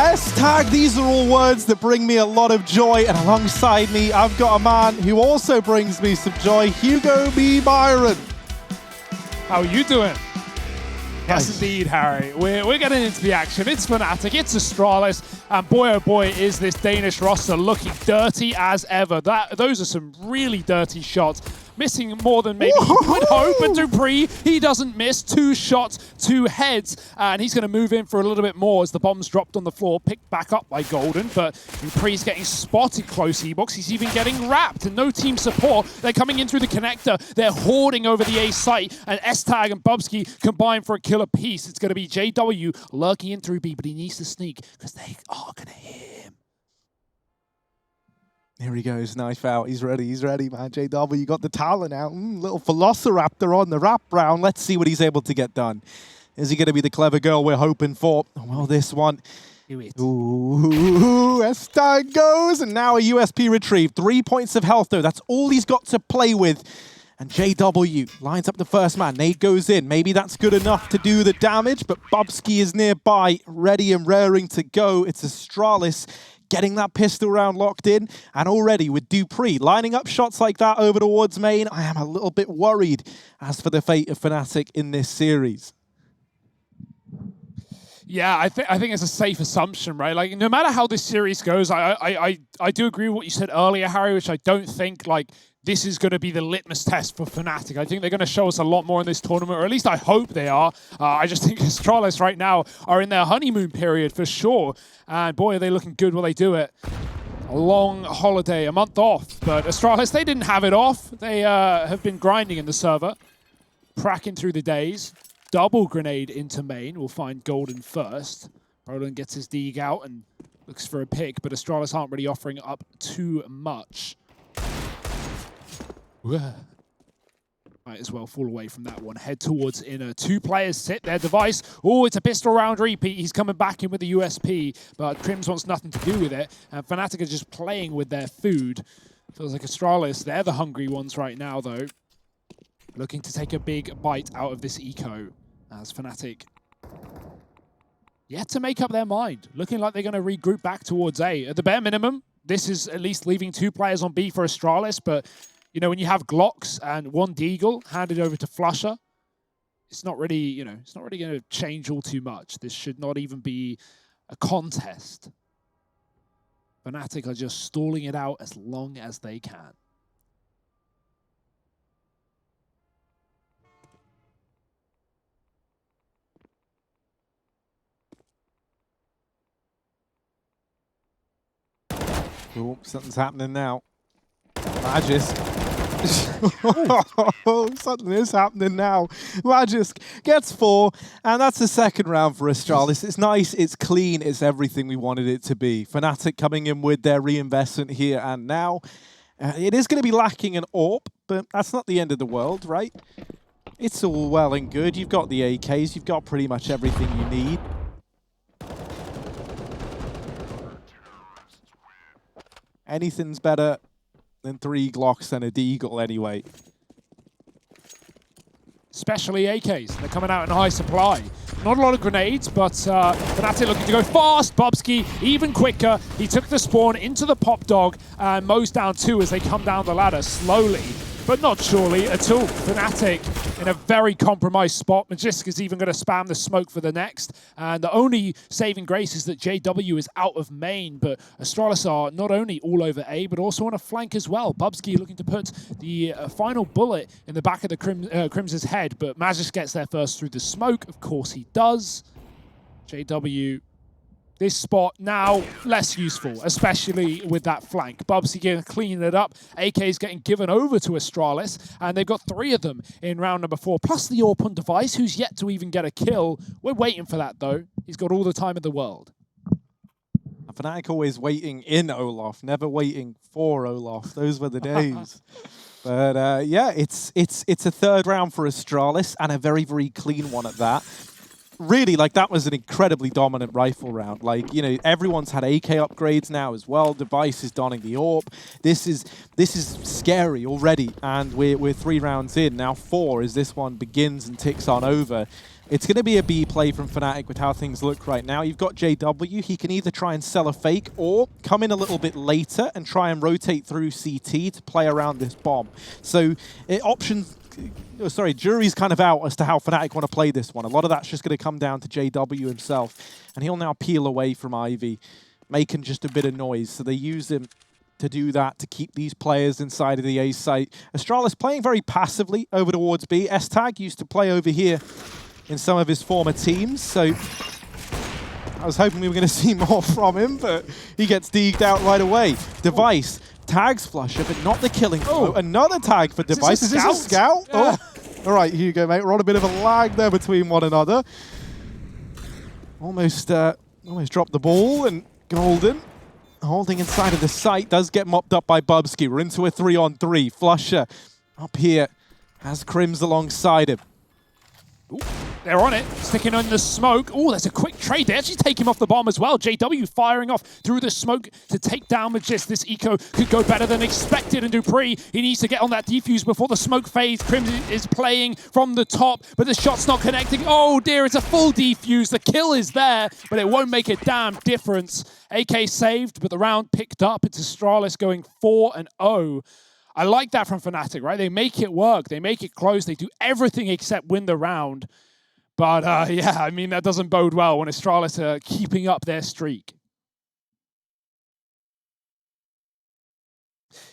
S-Tag, these are all words that bring me a lot of joy, and alongside me, I've got a man who also brings me some joy, Hugo B. Byron. How are you doing? Nice. Yes, indeed, Harry. We're getting into the action. It's fnatic, it's Astralis, and boy, oh boy, is this Danish roster looking dirty as ever. Those are some really dirty shots. Missing more than maybe you would hope, but Dupree, he doesn't miss. 2 shots, 2 heads, and he's going to move in for a little bit more as the bombs dropped on the floor, picked back up by Golden, but Dupree's getting spotted close, E-Box. He's even getting wrapped, and no team support. They're coming in through the connector. They're hoarding over the A site, and S-Tag and Bubsky combine for a killer piece. It's going to be JW lurking in through B, but he needs to sneak, because they are going to hear him. Here he goes, knife out. He's ready, man. JW, you got the talent out. Little Velociraptor on the wrap round. Let's see what he's able to get done. Is he going to be the clever girl we're hoping for? Well, this one. Do it. Ooh, S-Tag goes, and now a USP retrieved. 3 points of health, though. That's all he's got to play with. And JW lines up the first man. Nade goes in. Maybe that's good enough to do the damage, but Bubsky is nearby, ready and raring to go. It's Astralis getting that pistol round locked in, and already with Dupree lining up shots like that over towards main, I am a little bit worried as for the fate of fnatic in this series. Yeah, I think it's a safe assumption, right? Like, no matter how this series goes, I do agree with what you said earlier, Harry, which I don't think, like, this is going to be the litmus test for fnatic. I think they're going to show us a lot more in this tournament, or at least I hope they are. I just think Astralis right now are in their honeymoon period for sure. And boy, are they looking good while they do it. A long holiday, a month off. But Astralis, they didn't have it off. They have been grinding in the server, cracking through the days. Double grenade into main. We'll find Golden first. Roland gets his dig out and looks for a pick, but Astralis aren't really offering up too much. Might as well fall away from that one. Head towards inner. 2 players sit their device. Oh, it's a pistol round repeat. He's coming back in with the USP, but Crims wants nothing to do with it. And fnatic are just playing with their food. Feels like Astralis, they're the hungry ones right now, though. Looking to take a big bite out of this eco as fnatic yet to make up their mind. Looking like they're going to regroup back towards A. At the bare minimum, this is at least leaving 2 players on B for Astralis, but you know, when you have Glocks and 1 Deagle handed over to Flusher, it's not really, you know, it's not really going to change all too much. This should not even be a contest. fnatic are just stalling it out as long as they can. Oh, something's happening now. Magisk. Something is happening now. Magisk gets 4, and that's the second round for Astralis. It's nice, it's clean, it's everything we wanted it to be. fnatic coming in with their reinvestment here and now. It is going to be lacking an AWP, but that's not the end of the world, right? It's all well and good. You've got the AKs, you've got pretty much everything you need. Anything's better than 3 Glocks and a Deagle anyway. Especially AKs. They're coming out in high supply. Not a lot of grenades, but fnatic looking to go fast. Bubsky even quicker. He took the spawn into the pop dog and mows down 2 as they come down the ladder slowly, but not surely at all. fnatic in a very compromised spot. Magisk is even going to spam the smoke for the next. And the only saving grace is that JW is out of main, but Astralis are not only all over A, but also on a flank as well. Bubsky looking to put the final bullet in the back of the Crims's head, but Magisk gets there first through the smoke. Of course he does. JW, this spot now less useful, especially with that flank. Bubsy getting cleaning it up. AK is getting given over to Astralis, and they've got 3 of them in round number 4, plus the AWP on device, who's yet to even get a kill. We're waiting for that, though. He's got all the time in the world. fnatic always waiting in Olaf, never waiting for Olaf. Those were the days. But yeah, it's a 3rd round for Astralis, and a very, very clean one at that. Really, like, that was an incredibly dominant rifle round. Like, you know, everyone's had AK upgrades now as well. Device is donning the AWP. This is scary already, and we're 3 rounds in. Now 4 as this one begins and ticks on over. It's going to be a B play from Fnatic with how things look right now. You've got JW. He can either try and sell a fake or come in a little bit later and try and rotate through CT to play around this bomb. So jury's kind of out as to how Fnatic want to play this one. A lot of that's just going to come down to JW himself. And he'll now peel away from Ivy, making just a bit of noise. So they use him to do that, to keep these players inside of the A site. Astralis playing very passively over towards B. S-Tag used to play over here in some of his former teams, so I was hoping we were going to see more from him, but he gets degged out right away. Device tags Flusher, but not the killing blow. Another tag for Device. Is this a scout? Yeah. Oh. All right, Hugo, mate. We're on a bit of a lag there between one another. Almost dropped the ball, and Golden, holding inside of the site, does get mopped up by Bubsky. We're into a 3-on-3. Flusher up here has Crims alongside him. Ooh, they're on it, sticking on the smoke. Oh, there's a quick trade. They actually take him off the bomb as well. JW firing off through the smoke to take down Magist. This eco could go better than expected, and Dupree, he needs to get on that defuse before the smoke fades. Crimson is playing from the top, but the shot's not connecting. Oh dear, it's a full defuse. The kill is there, but it won't make a damn difference. AK saved, but the round picked up. It's Astralis going 4-0. I like that from Fnatic, right? They make it work. They make it close. They do everything except win the round. But yeah, I mean, that doesn't bode well when Astralis are keeping up their streak.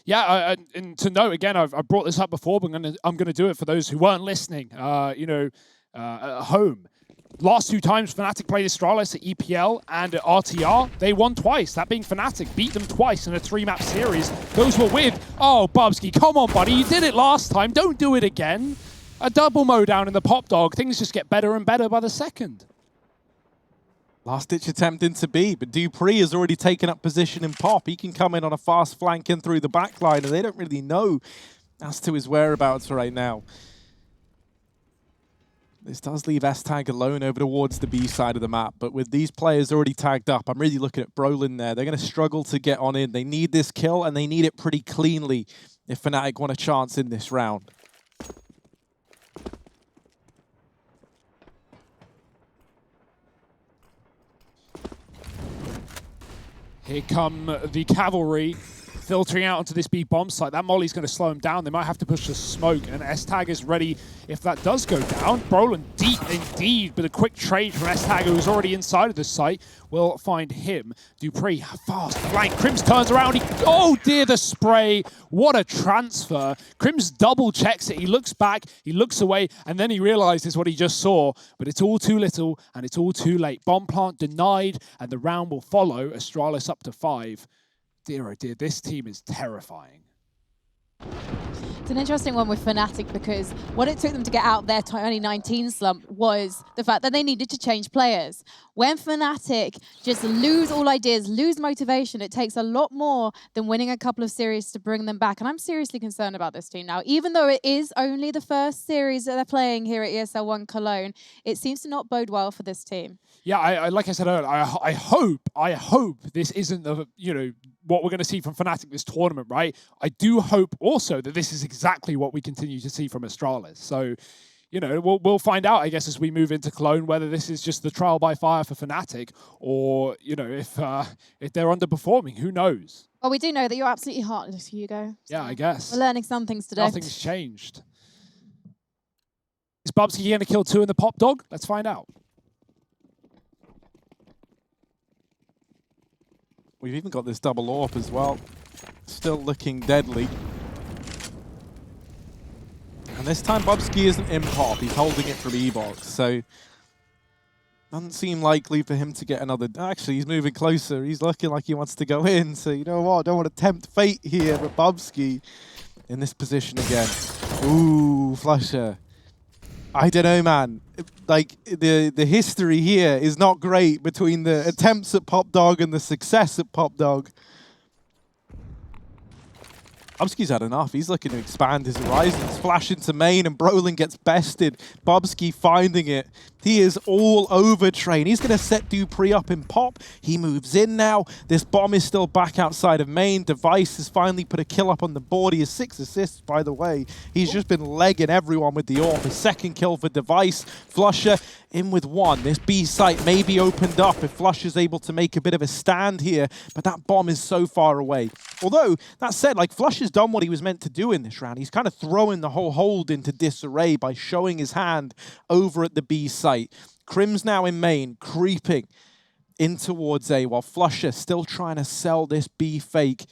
Yeah, and to note, again, I've brought this up before, but I'm gonna do it for those who weren't listening, at home. Last two times Fnatic played Astralis at EPL and at RTR, they won twice. That being Fnatic, beat them twice in a 3-map series. Those were with, oh, Bubsky, come on, buddy. You did it last time. Don't do it again. A double mow down in the pop dog. Things just get better and better by the second. Last-ditch attempt into B, but Dupree has already taken up position in pop. He can come in on a fast flank in through the back line, and they don't really know as to his whereabouts right now. This does leave S-Tag alone over towards the B side of the map, but with these players already tagged up, I'm really looking at Brolin there. They're going to struggle to get on in. They need this kill, and they need it pretty cleanly if Fnatic want a chance in this round. Here come the cavalry filtering out onto this B bomb site. That molly's going to slow him down. They might have to push the smoke, and S-Tag is ready if that does go down. Brolin deep indeed, but a quick trade from S-Tag, who's already inside of the site, will find him. Dupree, fast flank. Crims turns around. Oh dear, the spray. What a transfer. Crims double checks it. He looks back, he looks away, and then he realizes what he just saw, but it's all too little and it's all too late. Bomb plant denied, and the round will follow. Astralis up to 5. Dear oh dear, this team is terrifying. It's an interesting one with Fnatic because what it took them to get out their 2019 slump was the fact that they needed to change players. When Fnatic just lose all ideas, lose motivation, it takes a lot more than winning a couple of series to bring them back. And I'm seriously concerned about this team now. Even though it is only the first series that they're playing here at ESL One Cologne, it seems to not bode well for this team. Yeah, I like I said earlier, I hope this isn't the, what we're going to see from Fnatic this tournament, right? I do hope also that this is exactly what we continue to see from Astralis. So, we'll find out, I guess, as we move into Cologne, whether this is just the trial by fire for Fnatic or, if they're underperforming, who knows? Well, we do know that you're absolutely heartless, Hugo. So yeah, I guess. We're learning some things today. Nothing's changed. Is Bubsky going to kill 2 in the pop dog? Let's find out. We've even got this double AWP as well. Still looking deadly. And this time Bubsky isn't in pop, he's holding it from E-Box, so doesn't seem likely for him to get another. Actually, he's moving closer, he's looking like he wants to go in, so you know what, I don't want to tempt fate here, but Bubsky in this position again. Ooh, Flusher. I don't know, man. Like, the history here is not great between the attempts at Pop Dog and the success at Pop Dog. Bubsky's had enough. He's looking to expand his horizons. Flash into main, and Brolin gets bested. Bubsky finding it. He is all over Train. He's going to set Dupree up in pop. He moves in now. This bomb is still back outside of main. Device has finally put a kill up on the board. He has 6 assists, by the way. He's just been legging everyone with the AWP. His second kill for Device. Flusher in with one. This B site may be opened up if Flush is able to make a bit of a stand here, but that bomb is so far away. Although, that said, like, Flush has done what he was meant to do in this round. He's kind of throwing the whole hold into disarray by showing his hand over at the B site. Crim's now in main, creeping in towards A, while Flusher still trying to sell this B fake.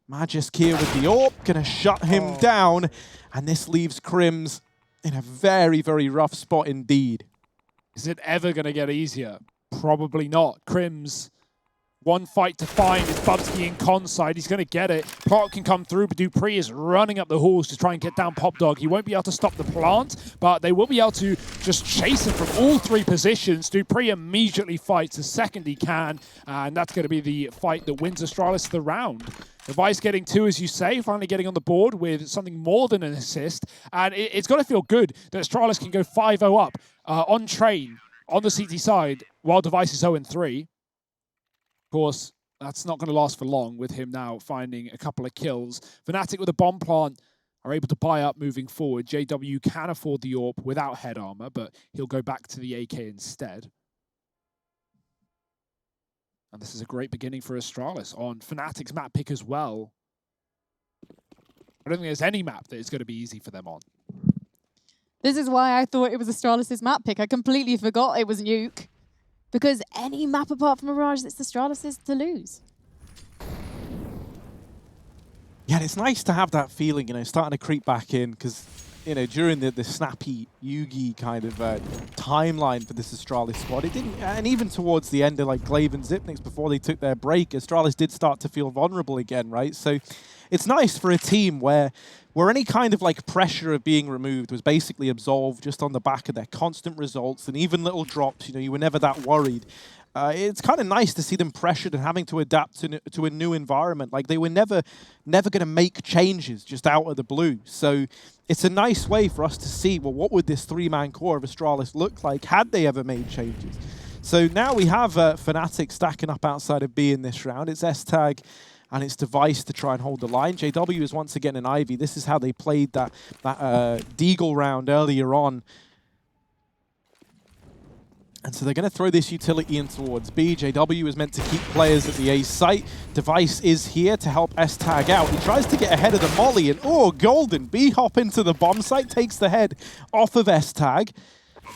Magisk here with the AWP, gonna shut him down, and this leaves Crims in a very, very rough spot indeed. Is it ever going to get easier? Probably not. Crims, one fight to find is Bubsky in con side. He's going to get it. Plot can come through, but dupreeh is running up the halls to try and get down Pop Dog. He won't be able to stop the plant, but they will be able to just chase him from all three positions. dupreeh immediately fights the second he can, and that's going to be the fight that wins Astralis the round. Device getting 2, as you say, finally getting on the board with something more than an assist. And it's got to feel good that Astralis can go 5-0 up on train on the CT side while Device is 0-3. Of course, that's not going to last for long with him now finding a couple of kills. fnatic with a bomb plant are able to buy up moving forward. JW can afford the AWP without head armor, but he'll go back to the AK instead. And this is a great beginning for Astralis on fnatic's map pick as well. I don't think there's any map that is going to be easy for them on. This is why I thought it was Astralis' map pick. I completely forgot it was Nuke. Because any map apart from Mirage, it's Astralis' to lose. Yeah, it's nice to have that feeling, you know, starting to creep back in, because, you know, during the snappy Yugi kind of timeline for this Astralis squad, it didn't, and even towards the end of like Glaive and Zipnix before they took their break, Astralis did start to feel vulnerable again, right? So it's nice for a team where any kind of like pressure of being removed was basically absolved just on the back of their constant results and even little drops, you know, you were never that worried. It's kind of nice to see them pressured and having to adapt to a new environment. Like, they were never going to make changes just out of the blue. So it's a nice way for us to see, well, what would this three-man core of Astralis look like had they ever made changes? So now we have fnatic stacking up outside of B in this round. It's S-Tag and it's Device to try and hold the line. JW is once again an Ivy. This is how they played that Deagle round earlier on. And so they're going to throw this utility in towards B. JW is meant to keep players at the A site. Device is here to help S-Tag out. He tries to get ahead of the molly, and oh, golden. B hop into the bomb site, takes the head off of S-Tag.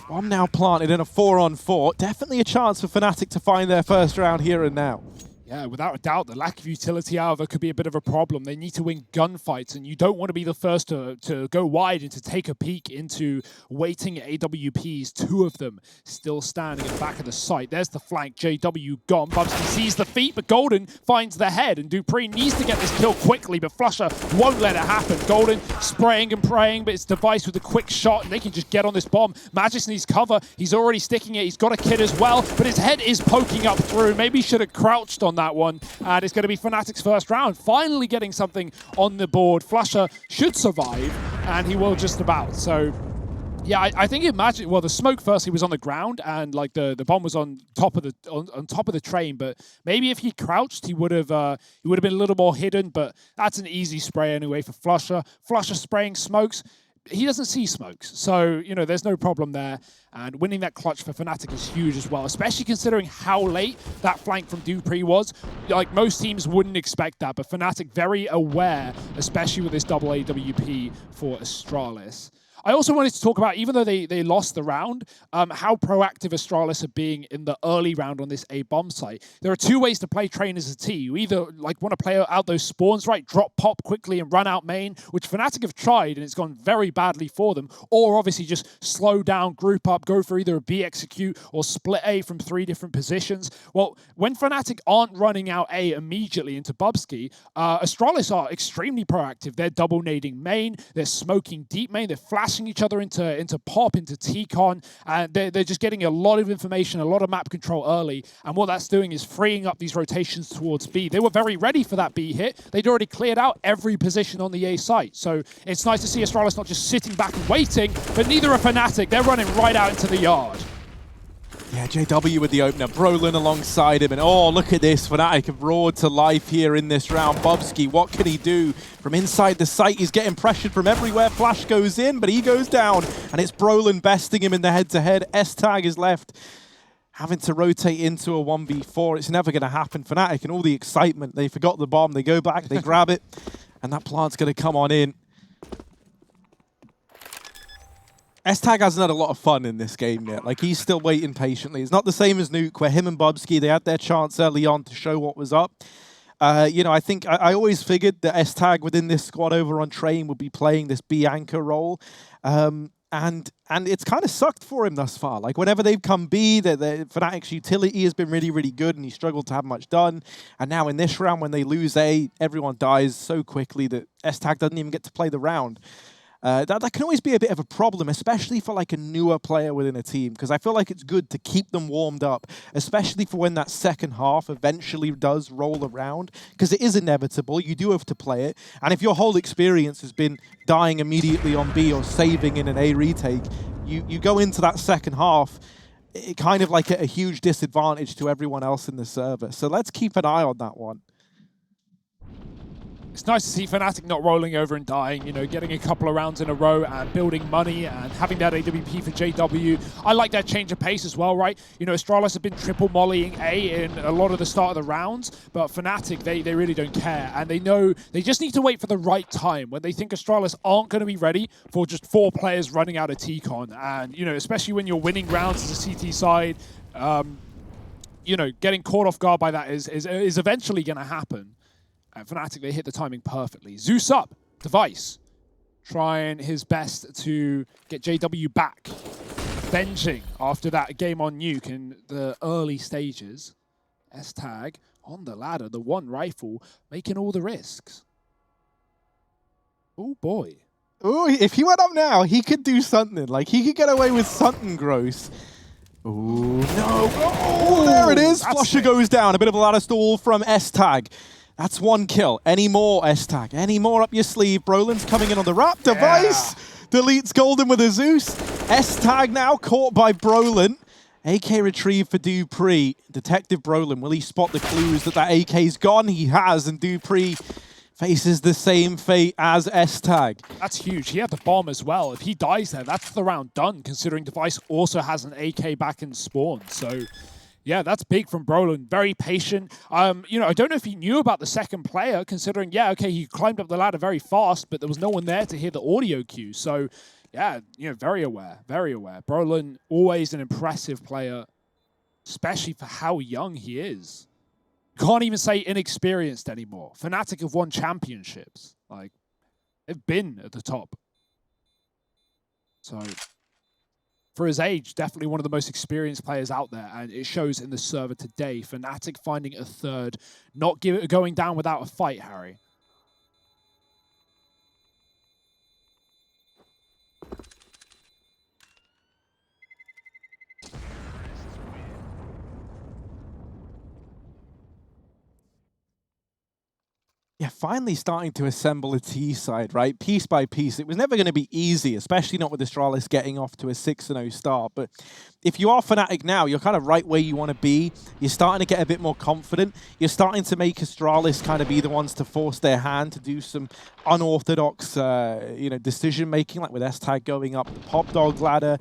Bomb now planted in a 4-on-4. Definitely a chance for fnatic to find their first round here and now. Yeah, without a doubt, the lack of utility, however, could be a bit of a problem. They need to win gunfights, and you don't want to be the first to go wide and to take a peek into waiting AWPs, 2 of them still standing at the back of the site. There's the flank, JW gone. Bubsky sees the feet, but Golden finds the head, and dupreeh needs to get this kill quickly, but Flusher won't let it happen. Golden spraying and praying, but it's Device with a quick shot, and they can just get on this bomb. Magisk needs cover. He's already sticking it. He's got a kid as well, but his head is poking up through. Maybe he should have crouched on that one, and it's going to be fnatic's first round. Finally getting something on the board. Flusher should survive, and he will just about. So yeah, I think imagine, well, the smoke firstly was on the ground, and like the bomb was on top of the train. But maybe if he crouched, he would have been a little more hidden. But that's an easy spray anyway for Flusher. Flusher spraying smokes. He doesn't see smokes, so, you know, there's no problem there. And winning that clutch for fnatic is huge as well, especially considering how late that flank from dupreeh was. Like, most teams wouldn't expect that, but fnatic very aware, especially with this double AWP for Astralis. I also wanted to talk about, even though they lost the round, how proactive Astralis are being in the early round on this A bomb site. There are 2 ways to play train as a T. You either like want to play out those spawns, right, drop pop quickly and run out main, which fnatic have tried and it's gone very badly for them, or obviously just slow down, group up, go for either a B execute or split A from 3 different positions. Well, when fnatic aren't running out A immediately into Bubsky, Astralis are extremely proactive. They're double nading main, they're smoking deep main, they're flashing each other into pop, into T-Con, and they're just getting a lot of information, a lot of map control early, and what that's doing is freeing up these rotations towards B. They were very ready for that B hit. They'd already cleared out every position on the A site, so it's nice to see Astralis not just sitting back and waiting, but neither are fnatic. They're running right out into the yard. Yeah, JW with the opener, Brolin alongside him, and oh, look at this, fnatic have roared to life here in this round. Bobski, what can he do? From inside the site, he's getting pressured from everywhere. Flash goes in, but he goes down, and it's Brolin besting him in the head-to-head. S-Tag is left, having to rotate into a 1v4. It's never going to happen. fnatic and all the excitement, they forgot the bomb, they go back, they grab it, and that plant's going to come on in. S-Tag hasn't had a lot of fun in this game yet. Like, he's still waiting patiently. It's not the same as Nuke, where him and Bobski, they had their chance early on to show what was up. You know, I think I always figured that S-Tag within this squad over on Train would be playing this B anchor role. And it's kind of sucked for him thus far. Like, whenever they've come B, the fnatic's utility has been really, really good, and he struggled to have much done. And now in this round, when they lose A, everyone dies so quickly that S-Tag doesn't even get to play the round. That can always be a bit of a problem, especially for like a newer player within a team, because I feel like it's good to keep them warmed up, especially for when that second half eventually does roll around, because it is inevitable. You do have to play it, and if your whole experience has been dying immediately on B or saving in an A retake, you go into that second half kind of like at a huge disadvantage to everyone else in the server. So let's keep an eye on that one. It's nice to see fnatic not rolling over and dying, you know, getting a couple of rounds in a row and building money and having that AWP for JW. I like that change of pace as well, right? You know, Astralis have been triple mollying A in a lot of the start of the rounds, but fnatic, they really don't care. And they know they just need to wait for the right time when they think Astralis aren't going to be ready for just 4 players running out of T-Con. And, you know, especially when you're winning rounds as a CT side, you know, getting caught off guard by that is eventually going to happen. And fnatic, they hit the timing perfectly. Zeus up, Device, trying his best to get JW back. Benching after that game on Nuke in the early stages. S-Tag on the ladder, the one rifle, making all the risks. Oh boy. Oh, if he went up now, he could do something. Like, he could get away with something gross. Oh, no. Oh, there it is. Flusher goes down. A bit of a ladder stall from S-Tag. That's 1 kill. Any more, S-Tag? Any more up your sleeve? Brolin's coming in on the wrap. Device deletes Golden with a Zeus. S-Tag now caught by Brolin. AK retrieved for Dupree. Detective Brolin, will he spot the clues that AK's gone? He has, and Dupree faces the same fate as S-Tag. That's huge. He had the bomb as well. If he dies there, that's the round done, considering Device also has an AK back in spawn. So yeah, that's big from Brolin. Very patient. You know, I don't know if he knew about the second player, considering, yeah, okay, he climbed up the ladder very fast, but there was no one there to hear the audio cue. So, yeah, you know, very aware, very aware. Brolin, always an impressive player, especially for how young he is. Can't even say inexperienced anymore. fnatic have won championships. Like, they've been at the top. So for his age, definitely one of the most experienced players out there, and it shows in the server today. fnatic finding a third, not going down without a fight, Harry. Yeah, finally starting to assemble a T side, right? Piece by piece. It was never going to be easy, especially not with Astralis getting off to a 6-0 start. But if you are fnatic now, you're kind of right where you want to be. You're starting to get a bit more confident. You're starting to make Astralis kind of be the ones to force their hand to do some unorthodox, you know, decision making, like with S-Tag going up the pop dog ladder,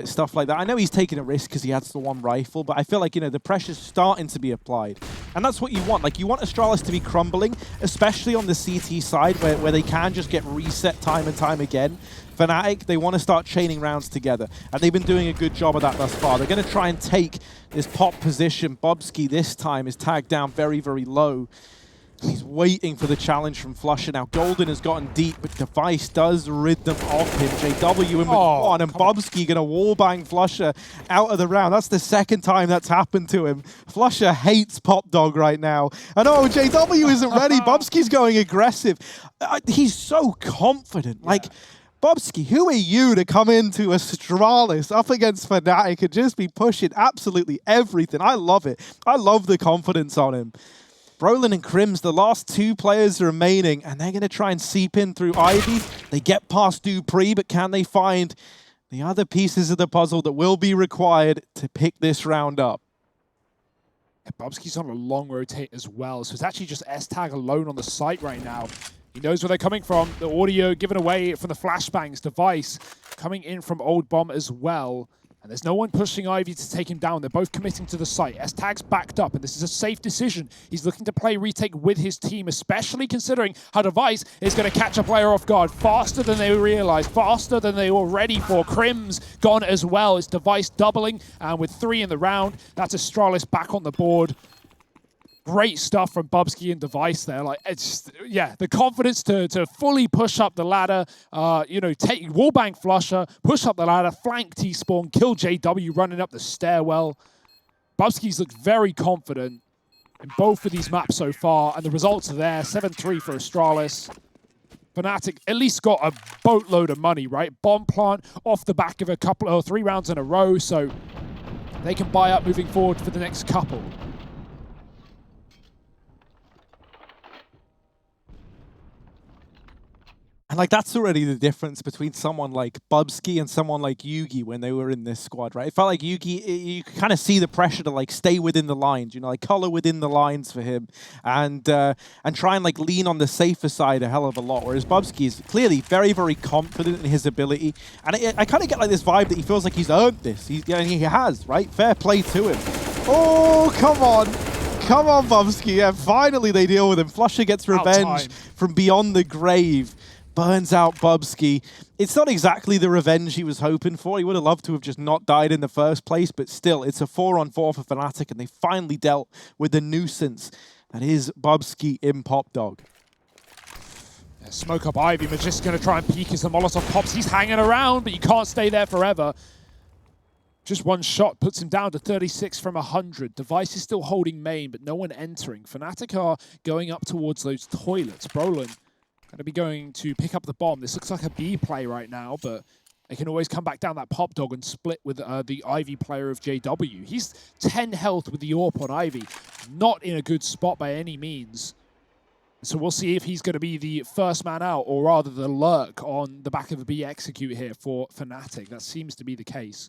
stuff like that. I know he's taking a risk because he has the one rifle, but I feel like, you know, the pressure's starting to be applied. And that's what you want. Like, you want Astralis to be crumbling, especially on the CT side where they can just get reset time and time again. fnatic, they want to start chaining rounds together, and they've been doing a good job of that thus far. They're going to try and take this pop position. Bobski this time is tagged down very, very low. He's waiting for the challenge from Flusher. Now, Golden has gotten deep, but Device does rid them of him. JW in with one, and Bobski going to wallbang Flusher out of the round. That's the second time that's happened to him. Flusher hates Pop Dog right now. And oh, JW isn't ready. Bobski's going aggressive. He's so confident. Like, Bobski, who are you to come into Astralis up against fnatic and just be pushing absolutely everything? I love it. I love the confidence on him. Brolin and Crims, the last 2 players remaining, and they're going to try and seep in through Ivy. They get past Dupree, but can they find the other pieces of the puzzle that will be required to pick this round up. Bubsky's on a long rotate as well, so it's actually just S-Tag alone on the site right now. He knows where they're coming from. The audio given away from the flashbangs device coming in from Old Bomb as well. And there's no one pushing Ivy to take him down. They're both committing to the site. S-Tag's backed up, and this is a safe decision. He's looking to play retake with his team, especially considering how Device is going to catch a player off guard faster than they realized, faster than they were ready for. Crim's gone as well. It's Device doubling, and with 3 in the round, that's Astralis back on the board. Great stuff from Bubsky and Device there. Like, it's just, yeah, the confidence to fully push up the ladder, you know, take wallbang flusher, push up the ladder, flank T-spawn, kill JW running up the stairwell. Bubsky's looked very confident in both of these maps so far, and the results are there. 7-3 for Astralis. fnatic at least got a boatload of money, right? Bomb plant off the back of a couple or 3 rounds in a row, so they can buy up moving forward for the next couple. And like that's already the difference between someone like Bubsky and someone like Yugi when they were in this squad, right? It felt like Yugi, you could kind of see the pressure to like stay within the lines, you know, like color within the lines for him, and try and like lean on the safer side a hell of a lot. Whereas Bubsky is clearly very, very confident in his ability, and I kind of get like this vibe that he feels like he's earned this. He has, right? Fair play to him. Oh, come on. Come on, Bubsky. Yeah, finally they deal with him. Flusher gets revenge from beyond the grave. Burns out Bubsky. It's not exactly the revenge he was hoping for. He would have loved to have just not died in the first place, but still, it's a 4-on-4 for fnatic, and they finally dealt with the nuisance that is Bubsky in Pop Dog. Yeah, smoke up Ivy, but just going to try and peek as the Molotov pops. He's hanging around, but you can't stay there forever. Just one shot puts him down to 36 from 100. Device is still holding main, but no one entering. fnatic are going up towards those toilets. Brolin going to be going to pick up the bomb. This looks like a B play right now, but they can always come back down that Pop Dog and split with the Ivy player of JW. He's 10 health with the AWP on Ivy. Not in a good spot by any means. So we'll see if he's going to be the first man out, or rather the lurk on the back of a B execute here for fnatic. That seems to be the case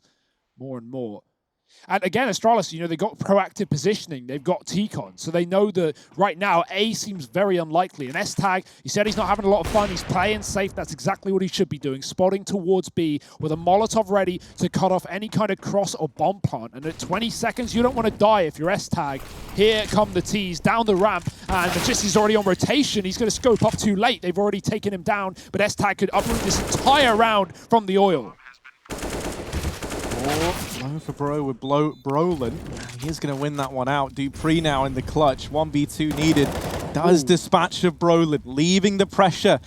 more and more. And again, Astralis, you know, they've got proactive positioning. They've got T-Con. So they know that right now, A seems very unlikely. And S-Tag, he said he's not having a lot of fun. He's playing safe. That's exactly what he should be doing. Spotting towards B with a Molotov ready to cut off any kind of cross or bomb plant. And at 20 seconds, you don't want to die if you're S-Tag. Here come the T's down the ramp. And Majisty's already on rotation. He's going to scope up too late. They've already taken him down. But S-Tag could uproot this entire round from the oil. Low for Bro with Brolin. He's going to win that one out. dupreeh now in the clutch. 1v2 needed. Does dispatch of Brolin, leaving the pressure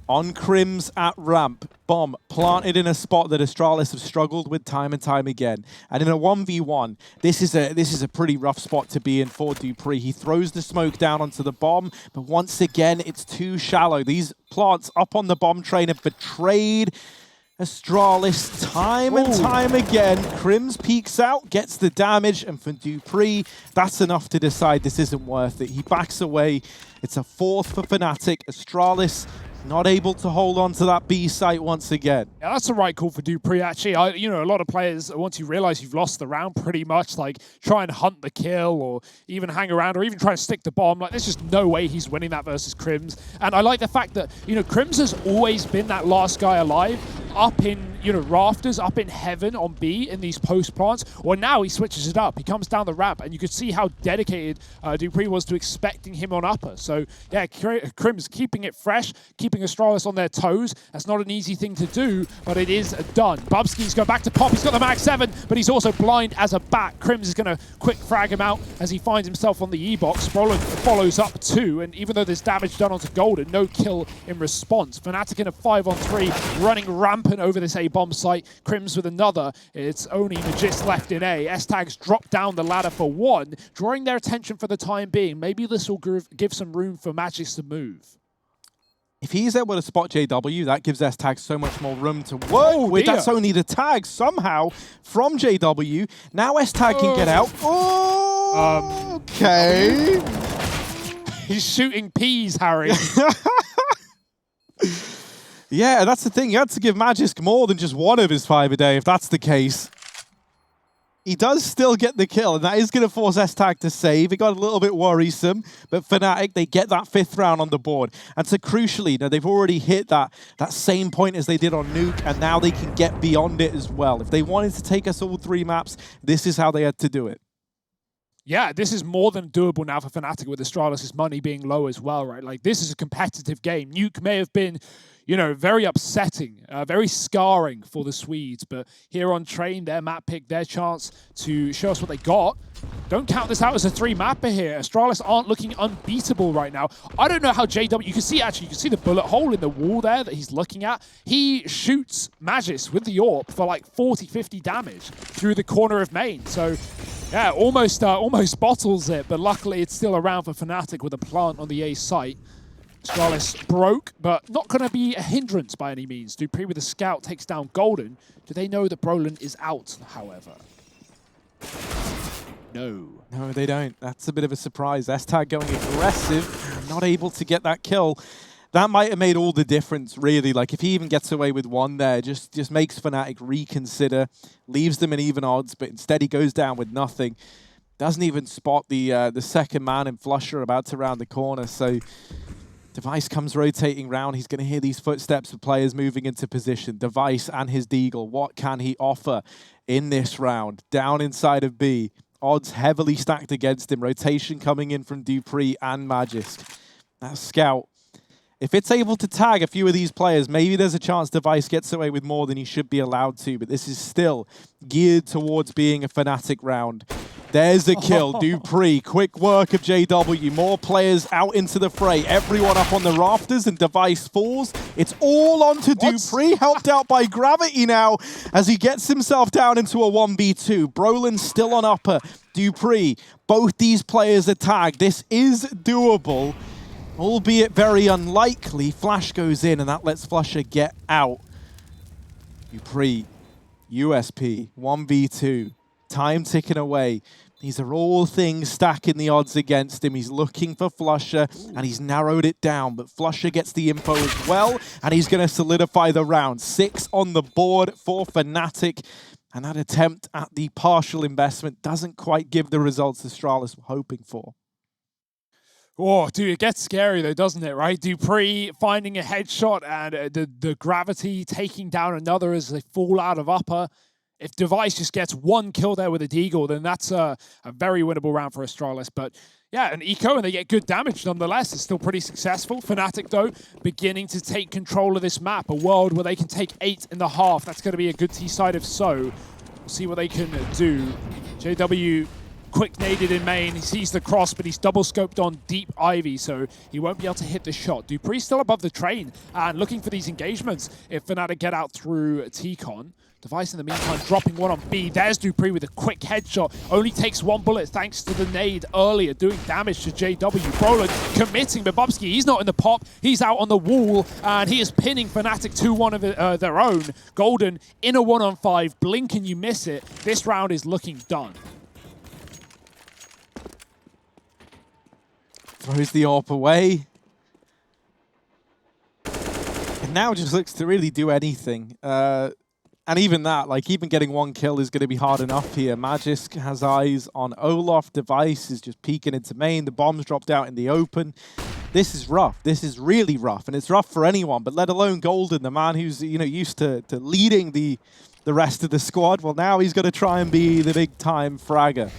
on Crims at ramp. Bomb planted in a spot that Astralis have struggled with time and time again. And in a 1v1, this is a pretty rough spot to be in for dupreeh. He throws the smoke down onto the bomb, but once again, it's too shallow. These plants up on the bomb train have betrayed Astralis time and time again. Crims peeks out, gets the damage, and for dupreeh, that's enough to decide this isn't worth it. He backs away. It's a 4th for fnatic. Astralis not able to hold on to that B site once again. Yeah, that's the right call for dupreeh, actually. You know, a lot of players, once you realize you've lost the round pretty much, like, try and hunt the kill or even hang around or even try and stick the bomb. Like, there's just no way he's winning that versus Crims. And I like the fact that, you know, Crims has always been that last guy alive up in, you know, rafters, up in heaven on B in these post plants. Or now he switches it up. He comes down the ramp, and you could see how dedicated dupreeh was to expecting him on upper. So, yeah, Crims keeping it fresh, keeping Astralis on their toes. That's not an easy thing to do, but it is done. Bubsky's going back to pop. He's got the mag 7, but he's also blind as a bat. Crims is going to quick frag him out as he finds himself on the E-box. Brolin follows up too, and even though there's damage done onto Golden, no kill in response. fnatic in a 5-on-3, running rampant over this A-bomb site. Crims with another. It's only Magist left in A. S-Tags drop down the ladder for 1, drawing their attention for the time being. Maybe this will give some room for Magist to move. If he's able to spot JW, that gives S-Tag so much more room to work with. That's only the tag somehow from JW. Now S-Tag can get out. Oh, okay. He's shooting peas, Harry. Yeah, that's the thing. You had to give Magisk more than just one of his 5 a day, if that's the case. He does still get the kill, and that is going to force S-Tag to save. It got a little bit worrisome, but Fnatic, they get that 5th round on the board. And so crucially, they've already hit that same point as they did on Nuke, and now they can get beyond it as well. If they wanted to take us all 3 maps, this is how they had to do it. Yeah, this is more than doable now for Fnatic with Astralis' money being low as well, right? Like, this is a competitive game. Nuke may have been, you know, very upsetting, very scarring for the Swedes, but here on Train, their map pick, their chance to show us what they got. Don't count this out as a 3-mapper here. Astralis aren't looking unbeatable right now. I don't know how JW, you can see the bullet hole in the wall there that he's looking at. He shoots Magis with the AWP for like 40, 50 damage through the corner of main. So yeah, almost bottles it, but luckily it's still around for Fnatic with a plant on the A site. Astralis broke, but not going to be a hindrance by any means. Dupree with a scout takes down Golden. Do they know that Brolin is out, however? No. No, they don't. That's a bit of a surprise. S-Tag going aggressive, not able to get that kill. That might have made all the difference, really. Like, if he even gets away with one there, just makes Fnatic reconsider, leaves them in even odds, but instead he goes down with nothing. Doesn't even spot the second man in Flusher about to round the corner, so Device comes rotating round. He's going to hear these footsteps of players moving into position. Device and his Deagle, what can he offer in this round? Down inside of B. Odds heavily stacked against him. Rotation coming in from Dupree and Magisk. That Scout, if it's able to tag a few of these players, maybe there's a chance Device gets away with more than he should be allowed to, but this is still geared towards being a Fnatic round. There's a kill. Dupree, quick work of JW. More players out into the fray. Everyone up on the rafters and Device falls. It's all onto Dupree, helped out by gravity now as he gets himself down into a 1v2. Brolin still on upper. Dupree, both these players are tagged. This is doable, albeit very unlikely. Flash goes in and that lets Flusher get out. Dupree, USP, 1v2. Time ticking away. These are all things stacking the odds against him. He's looking for Flusher, and he's narrowed it down. But Flusher gets the info as well, and he's going to solidify the round. 6 on the board for Fnatic. And that attempt at the partial investment doesn't quite give the results Astralis were hoping for. Oh, dude, it gets scary though, doesn't it, right? Dupree finding a headshot and the gravity taking down another as they fall out of upper. If Device just gets one kill there with a Deagle, then that's a very winnable round for Astralis. But yeah, an eco, and they get good damage nonetheless. It's still pretty successful. Fnatic, though, beginning to take control of this map. A world where they can take 8.5. That's going to be a good T-side if so. We'll see what they can do. JW quick naded in main. He sees the cross, but he's double scoped on deep Ivy, so he won't be able to hit the shot. Dupree's still above the train and looking for these engagements if Fnatic get out through T-Con. Device in the meantime dropping one on B. There's Dupree with a quick headshot. Only takes 1 bullet thanks to the nade earlier, doing damage to JW. Brolin committing, but Bubsky, he's not in the pop. He's out on the wall, and he is pinning Fnatic to one of their own. Golden in a 1-on-5. Blink and you miss it. This round is looking done. Throws the AWP away. And now just looks to really do anything. And even that, like, even getting 1 kill is going to be hard enough here. Magisk has eyes on Olaf. Device is just peeking into main. The bombs dropped out in the open. This is rough. This is really rough. And it's rough for anyone, but let alone Golden, the man who's, you know, used to leading the rest of the squad. Well, now he's got to try and be the big-time fragger.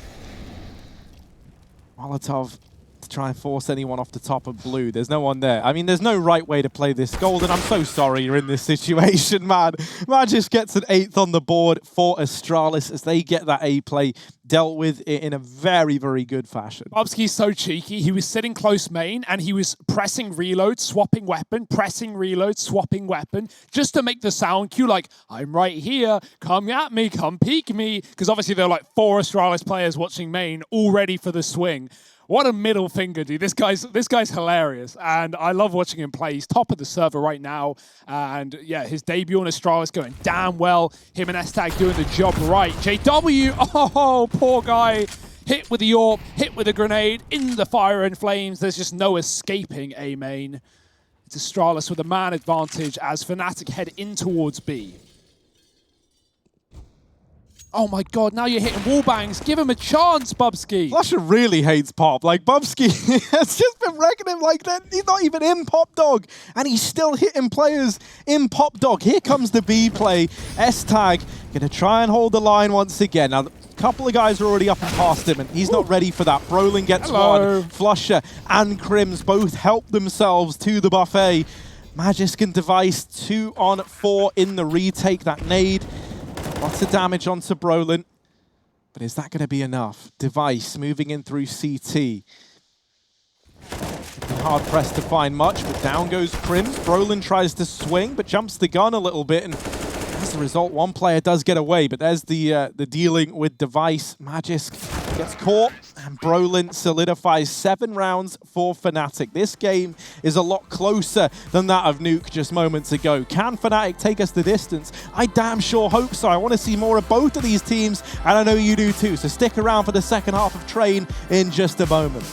Molotov to try and force anyone off the top of blue. There's no one there. I mean, there's no right way to play this. Golden, I'm so sorry you're in this situation, man. Magisk gets an 8th on the board for Astralis as they get that A play dealt with in a very, very good fashion. Bubsky's so cheeky. He was sitting close main and he was pressing reload, swapping weapon, pressing reload, swapping weapon, just to make the sound cue like, I'm right here, come at me, come peek me. Because obviously there are like 4 Astralis players watching main, all ready for the swing. What a middle finger, dude. This guy's hilarious, and I love watching him play. He's top of the server right now, and yeah, his debut on Astralis going damn well. Him and S-Tag doing the job right. JW, oh, poor guy. Hit with the AWP, hit with a grenade, in the fire and flames. There's just no escaping A main. It's Astralis with a man advantage as fnatic head in towards B. Oh my god, now you're hitting wall bangs. Give him a chance, Bubsky. Flusher really hates Pop. Like, Bubsky has just been wrecking him like that. He's not even in Pop Dog, and he's still hitting players in Pop Dog. Here comes the B play. S-Tag gonna try and hold the line once again. Now, a couple of guys are already up and past him, and he's not ready for that. Brolin gets one. Flusher and Crims both help themselves to the buffet. Magisk and Device 2 on 4 in the retake. That nade. Lots of damage onto Brolin, but is that going to be enough? Device moving in through CT. Hard pressed to find much, but down goes Crims. Brolin tries to swing, but jumps the gun a little bit, and as a result, one player does get away, but there's the dealing with Device. Magisk gets caught, and Brolin solidifies 7 rounds for fnatic. This game is a lot closer than that of Nuke just moments ago. Can fnatic take us the distance? I damn sure hope so. I want to see more of both of these teams, and I know you do too. So stick around for the second half of Train in just a moment.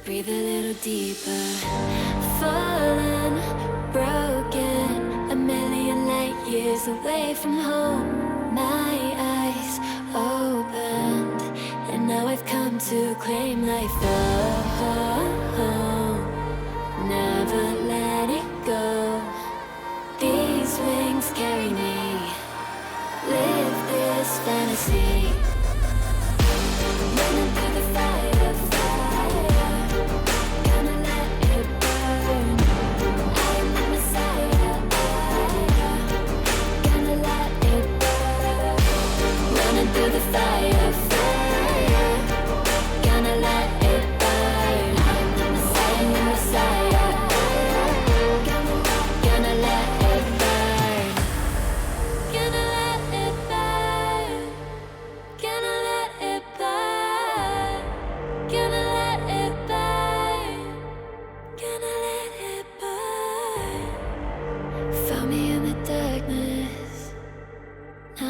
Breathe a little deeper. Fallen, broken, a million light years away from home. My eyes opened, and now I've come to claim life. Never let it go. These wings carry me. Live this fantasy. Running through the fire.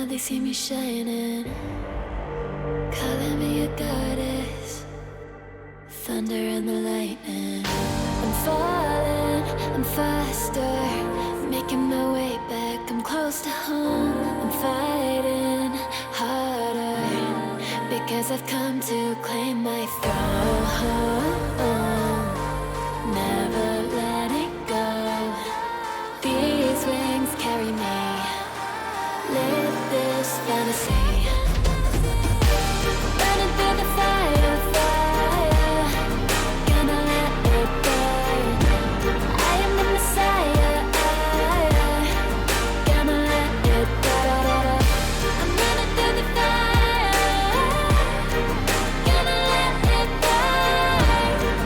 They see me shining, calling me a goddess. Thunder and the lightning. I'm falling, I'm faster, making my way back. I'm close to home. I'm fighting harder because I've come to claim my throne. Never let it go. These wings carry me. Live this fantasy. Running through the fire, fire. Gonna let it burn. I am the Messiah. Gonna let it burn. I'm running through the fire. Gonna let it burn.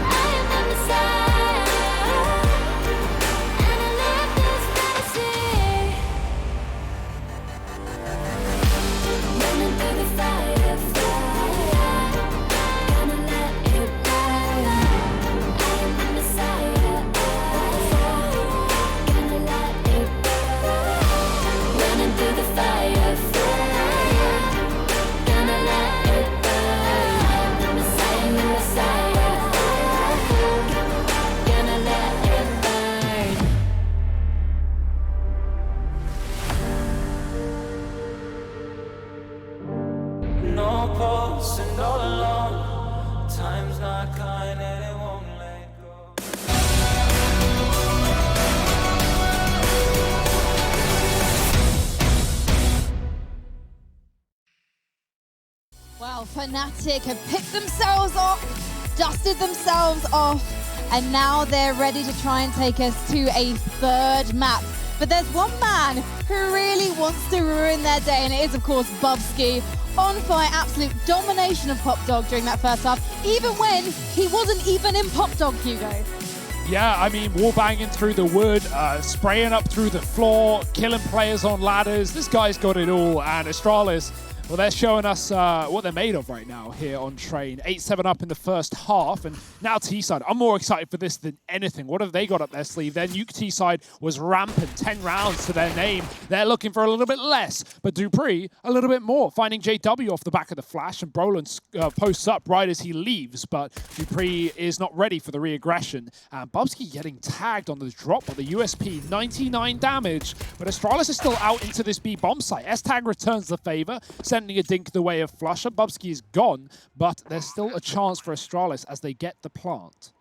I am the Messiah. And I live this fantasy. Running through the fire, fire. Gonna let it burn. I am the Messiah. Gonna let it burn. Running through the fire, fire. Gonna let it burn. I am the Messiah. Gonna let it burn. No pulse and all alone. Time's not kind and it won't let go. Well, fnatic have picked themselves up, dusted themselves off, and now they're ready to try and take us to a third map. But there's one man who really really wants to ruin their day, and it is, of course, Bubsky. On fire, absolute domination of Pop Dog during that first half, even when he wasn't even in Pop Dog, Hugo. Yeah, I mean, wall banging through the wood, spraying up through the floor, killing players on ladders. This guy's got it all, and Astralis, well, they're showing us what they're made of right now here on Train. 8-7 up in the first half, and now T-side. I'm more excited for this than anything. What have they got up their sleeve? Their Nuke T-side was rampant, 10 rounds to their name. They're looking for a little bit less, but Dupree a little bit more, finding JW off the back of the flash, and Brolin posts up right as he leaves, but Dupree is not ready for the re-aggression. And Bubsky getting tagged on the drop of the USP, 99 damage, but Astralis is still out into this B bomb site. S-Tag returns the favor, sending a dink the way of Flusher. Bubsky is gone, but there's still a chance for Astralis as they get the plant.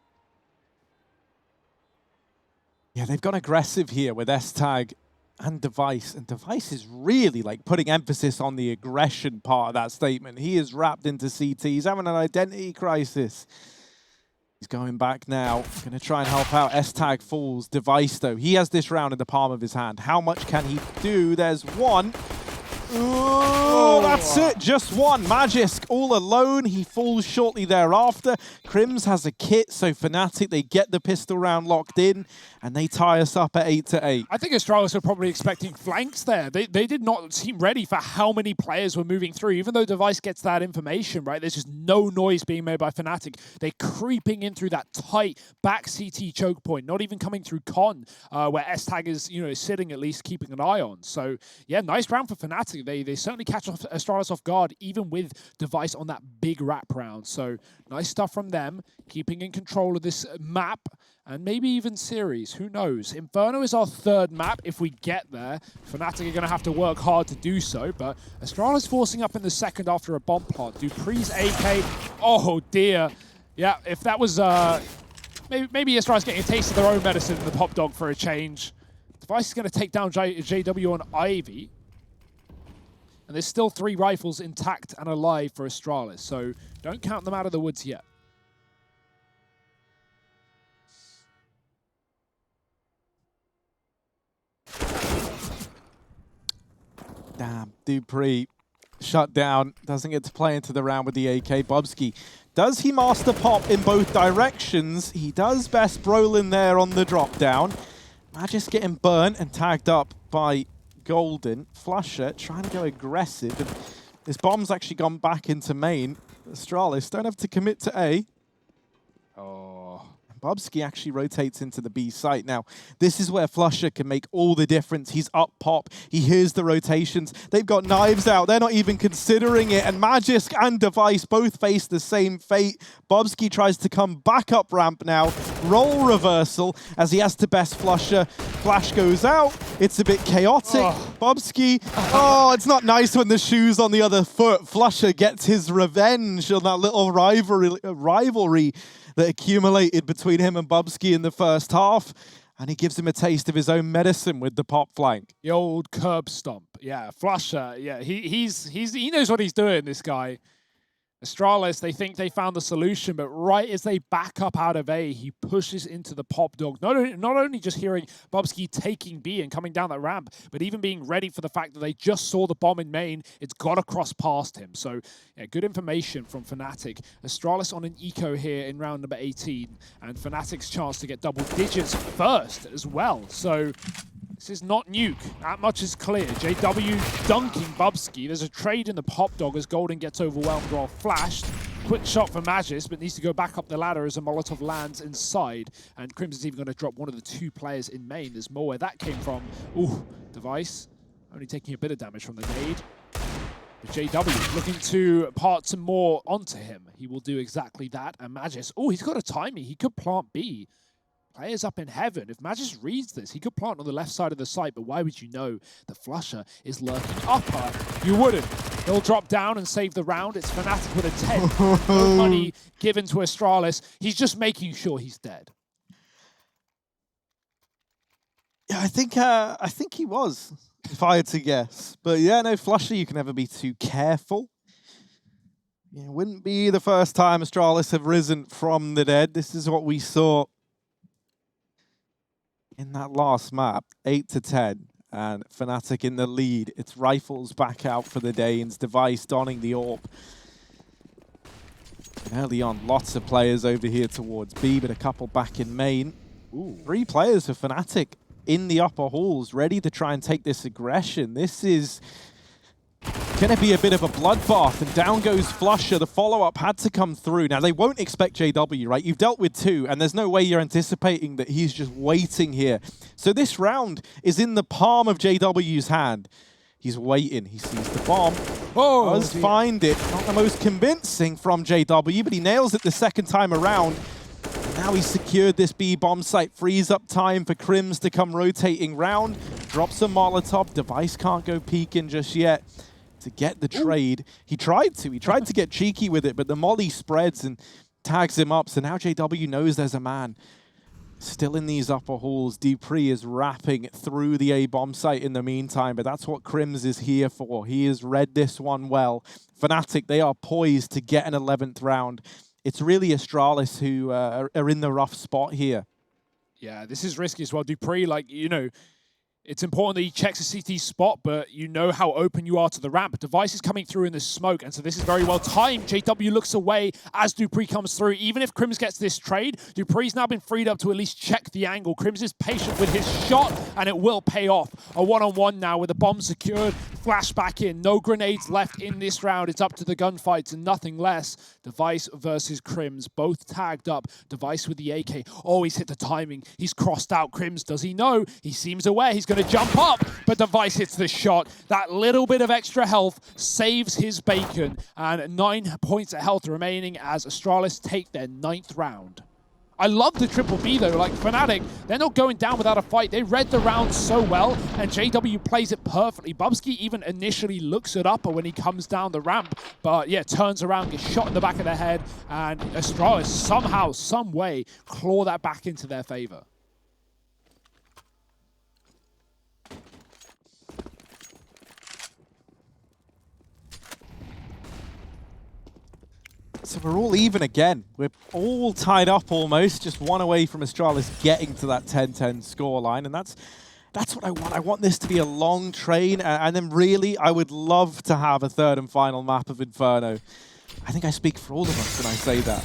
Yeah, they've gone aggressive here with S-Tag and Device. And Device is really like putting emphasis on the aggression part of that statement. He is wrapped into CT. He's having an identity crisis. He's going back now. Going to try and help out. S-Tag falls. Device, though, he has this round in the palm of his hand. How much can he do? There's one. Oh, that's it. Just one. Magisk all alone. He falls shortly thereafter. Crims has a kit, so Fnatic, they get the pistol round locked in, and they tie us up at 8-8. I think Astralis were probably expecting flanks there. They did not seem ready for how many players were moving through. Even though Device gets that information, right, there's just no noise being made by Fnatic. They're creeping in through that tight back CT choke point, not even coming through Con, where S-Tag is, sitting at least keeping an eye on. So, yeah, nice round for Fnatic. They certainly catch Astralis off guard, even with Device on that big wrap round. So, nice stuff from them, keeping in control of this map, and maybe even series, who knows. Inferno is our third map if we get there. Fnatic are going to have to work hard to do so, but Astralis forcing up in the second after a bomb plant. Dupree's AK, oh dear. Yeah, if that was, maybe Astralis getting a taste of their own medicine in the Pop Dog for a change. Device is going to take down JW on Ivy. And there's still 3 rifles intact and alive for Astralis, so don't count them out of the woods yet. Damn, Dupree shut down, doesn't get to play into the round with the AK. Bubsky, does he master pop in both directions? He does best. Brolin there on the drop down. Magisk getting burnt and tagged up by Golden. Flusher trying to go aggressive. And this bomb's actually gone back into main. Astralis don't have to commit to A. Oh. Bubsky actually rotates into the B site. Now, this is where Flusher can make all the difference. He's up pop. He hears the rotations. They've got knives out. They're not even considering it. And Magisk and Device both face the same fate. Bubsky tries to come back up ramp now. Roll reversal as he has to best Flusher. Flash goes out. It's a bit chaotic. Bubsky, it's not nice when the shoe's on the other foot. Flusher gets his revenge on that little rivalry that accumulated between him and Bubsky in the first half, and he gives him a taste of his own medicine with the pop flank. The old curb stomp. Yeah, Flusher. Yeah, he knows what he's doing, this guy. Astralis, they think they found the solution, but right as they back up out of A, he pushes into the Pop Dog. Not only just hearing Bubsky taking B and coming down that ramp, but even being ready for the fact that they just saw the bomb in main. It's got to cross past him. So, yeah, good information from Fnatic. Astralis on an eco here in round number 18, and Fnatic's chance to get double digits first as well. So, this is not Nuke. That much is clear. JW dunking Bubsky. There's a trade in the Pop Dog as Golden gets overwhelmed while flashed. Quick shot for Magisk, but needs to go back up the ladder as a Molotov lands inside. And Crimson's even going to drop one of the 2 players in main. There's more where that came from. Ooh, Device only taking a bit of damage from the nade. But JW looking to part some more onto him. He will do exactly that. And Magisk, he's got a timing. He could plant B. Players up in heaven. If Magisk reads this, he could plant on the left side of the site, but why would you know the Flusher is lurking upper? You wouldn't. He'll drop down and save the round. It's Fnatic with a 10. No money given to Astralis. He's just making sure he's dead. Yeah, I think he was, if I had to guess. But yeah, no, Flusher, you can never be too careful. Yeah, it wouldn't be the first time Astralis have risen from the dead. This is what we saw in that last map, 8-10. And fnatic in the lead. It's rifles back out for the Danes. Device donning the AWP. And early on, lots of players over here towards B, but a couple back in main. Ooh. 3 players for fnatic in the upper halls, ready to try and take this aggression. This is going to be a bit of a bloodbath, and down goes flusha. The follow-up had to come through. Now, they won't expect JW, right? You've dealt with 2, and there's no way you're anticipating that he's just waiting here. So this round is in the palm of JW's hand. He's waiting. He sees the bomb. Oh, Does find it. Not the most convincing from JW, but he nails it the second time around. Now he's secured this B bomb site, frees up time for Crims to come rotating round, drops a Molotov. Device can't go peeking just yet to get the trade. He tried to get cheeky with it, but the molly spreads and tags him up. So now JW knows there's a man. Still in these upper halls, dupreeh is wrapping through the A bomb site in the meantime, but that's what Crims is here for. He has read this one well. fnatic, they are poised to get an 11th round. It's really Astralis who are in the rough spot here. Yeah, this is risky as well. dupreeh, like, you know, it's important that he checks the CT spot, but you know how open you are to the ramp. Device is coming through in the smoke, and so this is very well timed. JW looks away as dupreeh comes through. Even if Crims gets this trade, dupreeh's now been freed up to at least check the angle. Crims is patient with his shot, and it will pay off. A one-on-one now with the bomb secured. Flash back in. No grenades left in this round. It's up to the gunfights and nothing less. Device versus Crims, both tagged up. Device with the AK. Oh, he's hit the timing. He's crossed out. Crims, does he know? He seems aware. He's going to jump up, but Device hits the shot. That little bit of extra health saves his bacon, and 9 points of health remaining as Astralis take their 9th round. I love the triple B though, like fnatic, they're not going down without a fight. They read the round so well, and JW plays it perfectly. Bubsky even initially looks at upper when he comes down the ramp, but yeah, turns around, gets shot in the back of the head, and Astralis somehow, some way, claw that back into their favor. So we're all even again. We're all tied up almost, just one away from Astralis getting to that 10-10 scoreline, and that's what I want. I want this to be a long train, and then really, I would love to have a 3rd and final map of Inferno. I think I speak for all of us when I say that.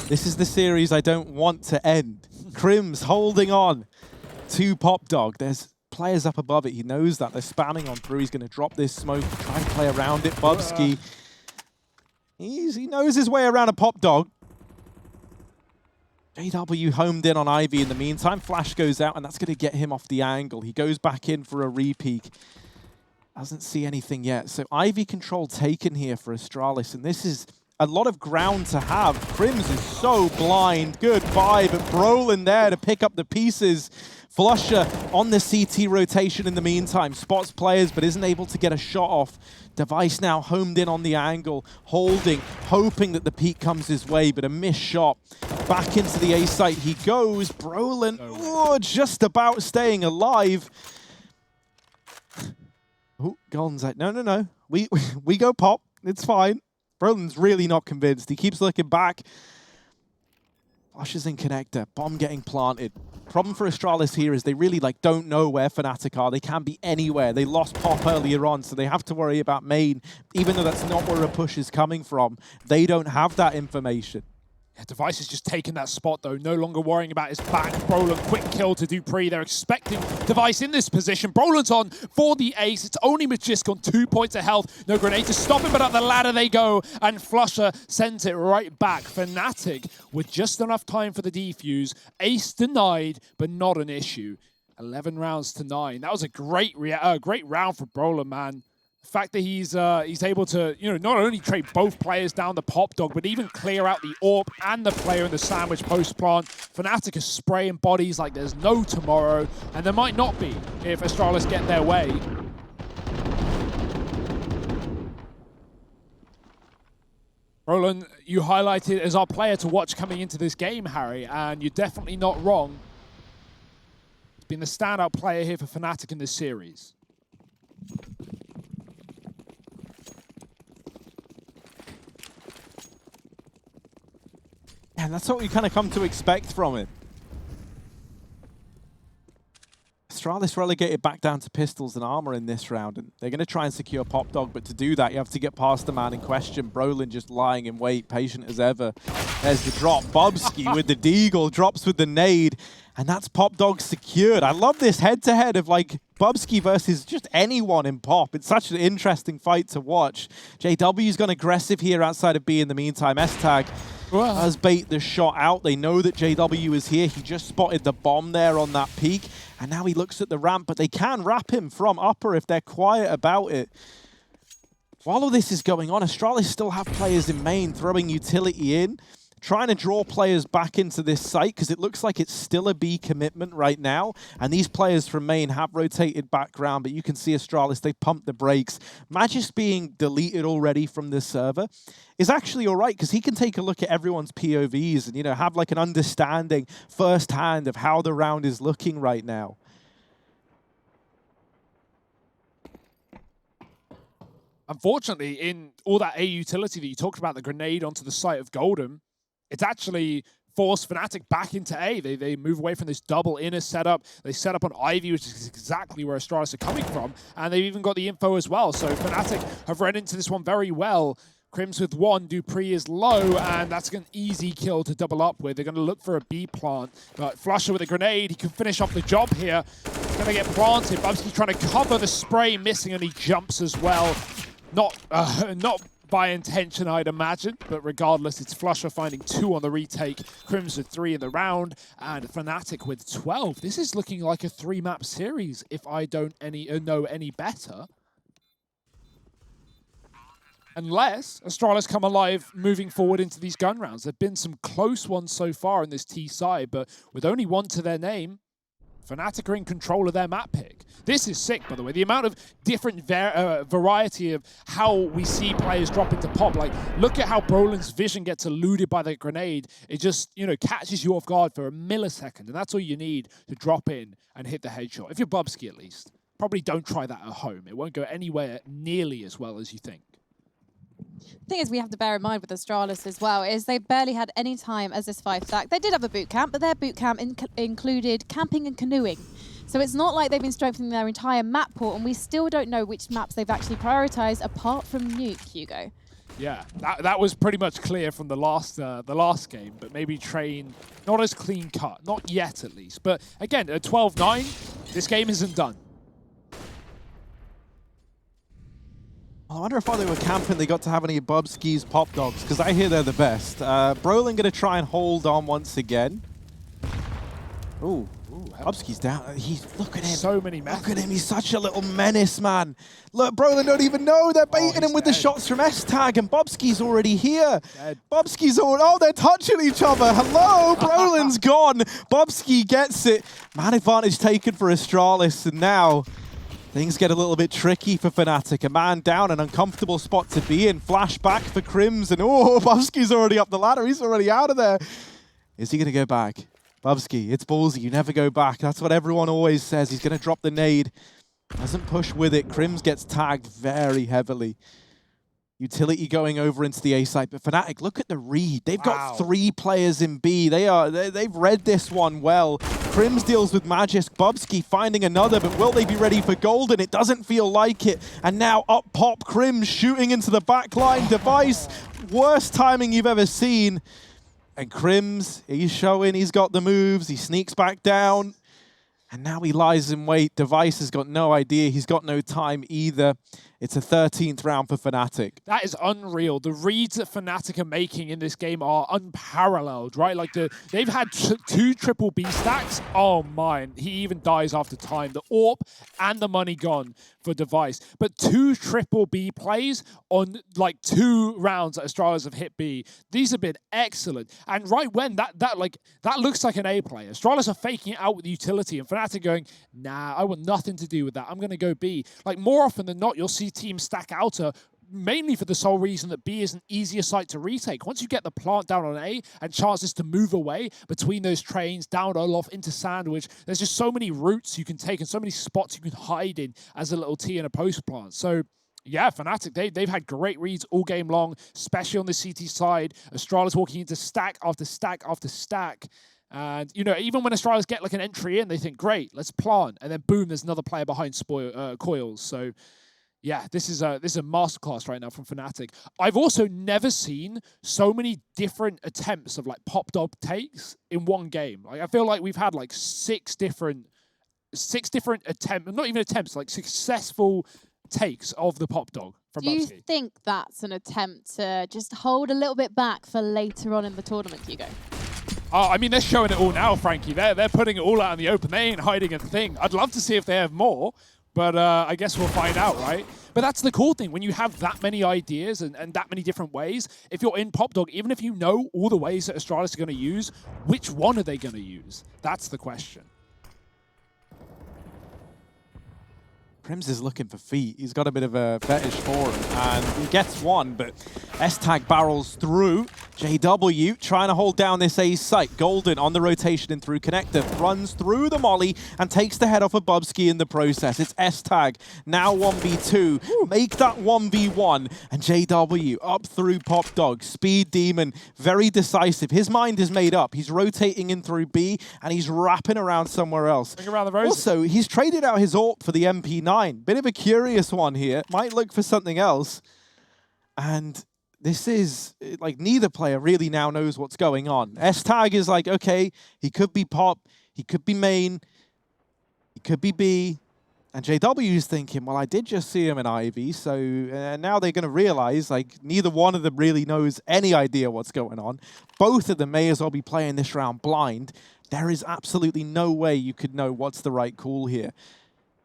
This is the series I don't want to end. Crims holding on to Pop Dog. There's players up above it. He knows that. They're spamming on through. He's going to drop this smoke, try to play around it. Bubsky. He knows his way around a Pop Dog. JW homed in on Ivy in the meantime. Flash goes out, and that's going to get him off the angle. He goes back in for a re-peek. Doesn't see anything yet. So Ivy control taken here for Astralis, and this is a lot of ground to have. Crims is so blind. Goodbye, but Brolin there to pick up the pieces. flusha on the CT rotation in the meantime. Spots players, but isn't able to get a shot off. Device now homed in on the angle, holding, hoping that the peak comes his way, but a missed shot. Back into the A site he goes. Brolin, just about staying alive. Oh, Golden's like, no. We go pop. It's fine. Brolin's really not convinced. He keeps looking back. flusha's in connector. Bomb getting planted. Problem for Astralis here is they really don't know where fnatic are. They can be anywhere. They lost Pop earlier on, so they have to worry about main. Even though that's not where a push is coming from, they don't have that information. Yeah, Device has just taken that spot, though. No longer worrying about his back. Brolin, quick kill to dupreeh. They're expecting Device in this position. Brolin's on for the ace. It's only Magisk on 2 points of health. No grenade to stop him, but up the ladder they go. And flusha sends it right back. fnatic with just enough time for the defuse. Ace denied, but not an issue. 11 rounds to 9. That was a great round for Brolin, man. The fact that he's able to, not only trade both players down the Pop Dog, but even clear out the AWP and the player in the sandwich post-plant. fnatic is spraying bodies like there's no tomorrow, and there might not be if Astralis get their way. Roland, you highlighted as our player to watch coming into this game, Harry, and you're definitely not wrong. He's been the standout player here for fnatic in this series. And that's what we kind of come to expect from him. Astralis relegated back down to pistols and armor in this round, and they're going to try and secure Pop Dog, but to do that, you have to get past the man in question. Brolin just lying in wait, patient as ever. There's the drop. Bobski with the deagle, drops with the nade, and that's Pop Dog secured. I love this head-to-head of, like, Bobski versus just anyone in Pop. It's such an interesting fight to watch. JW's gone aggressive here outside of B in the meantime. S-Tag does bait the shot out. They know that JW is here. He just spotted the bomb there on that peak, and now he looks at the ramp, but they can wrap him from upper if they're quiet about it. While all this is going on, Astralis still have players in main throwing utility in, trying to draw players back into this site because it looks like it's still a B commitment right now. And these players from main have rotated background, but you can see Astralis, they pumped the brakes. Magis being deleted already from this server is actually all right because he can take a look at everyone's POVs and, you know, have like an understanding firsthand of how the round is looking right now. Unfortunately, in all that A utility that you talked about, the grenade onto the site of Golden, it's actually forced fnatic back into A. They move away from this double inner setup. They set up on Ivy, which is exactly where Astralis are coming from, and they've even got the info as well. So fnatic have read into this one very well. Crims with one, Dupree is low, and that's an easy kill to double up with. They're going to look for a B plant, but Flusher with a grenade, he can finish off the job here. Going to get planted. Bubsky's trying to cover the spray, missing, and he jumps as well. Not by intention, I'd imagine, but regardless, it's Flusher finding 2 on the retake, Crims with 3 in the round, and fnatic with 12. This is looking like a 3-map series, if I don't know any better. Unless Astralis come alive moving forward into these gun rounds. There have been some close ones so far in this T side, but with only 1 to their name, fnatic are in control of their map pick. This is sick, by the way. The amount of different variety of how we see players drop into Pop. Like, look at how Brolin's vision gets eluded by the grenade. It just, you know, catches you off guard for a millisecond, and that's all you need to drop in and hit the headshot. If you're Bubsky, at least. Probably don't try that at home. It won't go anywhere nearly as well as you think. The thing is, we have to bear in mind with Astralis as well, is they barely had any time as this 5-stack. They did have a boot camp, but their boot camp included camping and canoeing. So it's not like they've been strengthening their entire map pool, and we still don't know which maps they've actually prioritized apart from Nuke, Hugo. Yeah, that was pretty much clear from the last game, but maybe Train not as clean cut, not yet at least. But again, at 12-9, this game isn't done. I wonder if while they were camping, they got to have any Bubsky's Pop Dogs, because I hear they're the best. Brolin going to try and hold on once again. Ooh, Bubsky's down. Look at him. So many methods. Look at him. He's such a little menace, man. Look, Brolin don't even know. They're baiting him with the shots from S-Tag, and Bubsky's already here. Bubsky's oh, they're touching each other. Hello, Brolin's gone. Bubsky gets it. Man advantage taken for Astralis, and now things get a little bit tricky for fnatic. A man down, an uncomfortable spot to be in. Flashback for Crims, and oh, Bubsky's already up the ladder. He's already out of there. Is he going to go back? Bubsky, it's ballsy. You never go back. That's what everyone always says. He's going to drop the nade. Doesn't push with it. Crims gets tagged very heavily. Utility going over into the A site, but fnatic, look at the read. They've got 3 players in B. They've read this one well. Crims deals with Magis. Bubsky finding another, but will they be ready for Golden? It doesn't feel like it. And now up pop, Crims shooting into the backline. Device, worst timing you've ever seen. And Crims, he's showing he's got the moves. He sneaks back down. And now he lies in wait. Device has got no idea. He's got no time either. It's a 13th round for fnatic. That is unreal. The reads that fnatic are making in this game are unparalleled, right? Like they've had 2 triple B stacks. Oh my, he even dies after time. The AWP and the money gone for Device. But 2 triple B plays on like 2 rounds that Astralis have hit B. These have been excellent. And right when that looks like an A play. Astralis are faking it out with utility, and fnatic going, nah, I want nothing to do with that. I'm going to go B. Like more often than not, you'll see teams stack outer mainly for the sole reason that B is an easier site to retake. Once you get the plant down on A and chances to move away between those trains, down Olaf into Sandwich, there's just so many routes you can take and so many spots you can hide in as a little T in a post plant. So yeah, fnatic, they've had great reads all game long, especially on the CT side. Astralis walking into stack after stack after stack. And, you know, even when Astralis get like an entry in, they think, great, let's plant. And then boom, there's another player behind coils. So yeah, this is a masterclass right now from fnatic. I've also never seen so many different attempts of like pop dog takes in one game. Like I feel like we've had like six different attempts, not even attempts, like successful takes of the pop dog from Do you Bubsky. think that's an attempt to just hold a little bit back for later on in the tournament, Hugo? I mean, they're showing it all now, Frankie. They're putting it all out in the open. They ain't hiding a thing. I'd love to see if they have more, but I guess we'll find out, right? But that's the cool thing. When you have that many ideas and that many different ways, if you're in Pop Dog, even if you know all the ways that Astralis are going to use, which one are they going to use? That's the question. Prims is looking for feet. He's got a bit of a fetish for him, and he gets one, but S-Tag barrels through. JW trying to hold down this A site. Golden on the rotation and through connector, runs through the molly and takes the head off of Bubsky in the process. It's S-Tag, now 1v2. Make that 1v1, and JW up through Pop Dog. Speed Demon, very decisive. His mind is made up. He's rotating in through B, and he's wrapping around somewhere else. Bring around the roses. Also, he's traded out his AWP for the MP9. Bit of a curious one here. Might look for something else. And this is, like, neither player really now knows what's going on. S-Tag is like, okay, he could be Pop, he could be main, he could be B. And JW is thinking, well, I did just see him in Ivy, so now they're going to realize, like, neither one of them really knows any idea what's going on. Both of them may as well be playing this round blind. There is absolutely no way you could know what's the right call here.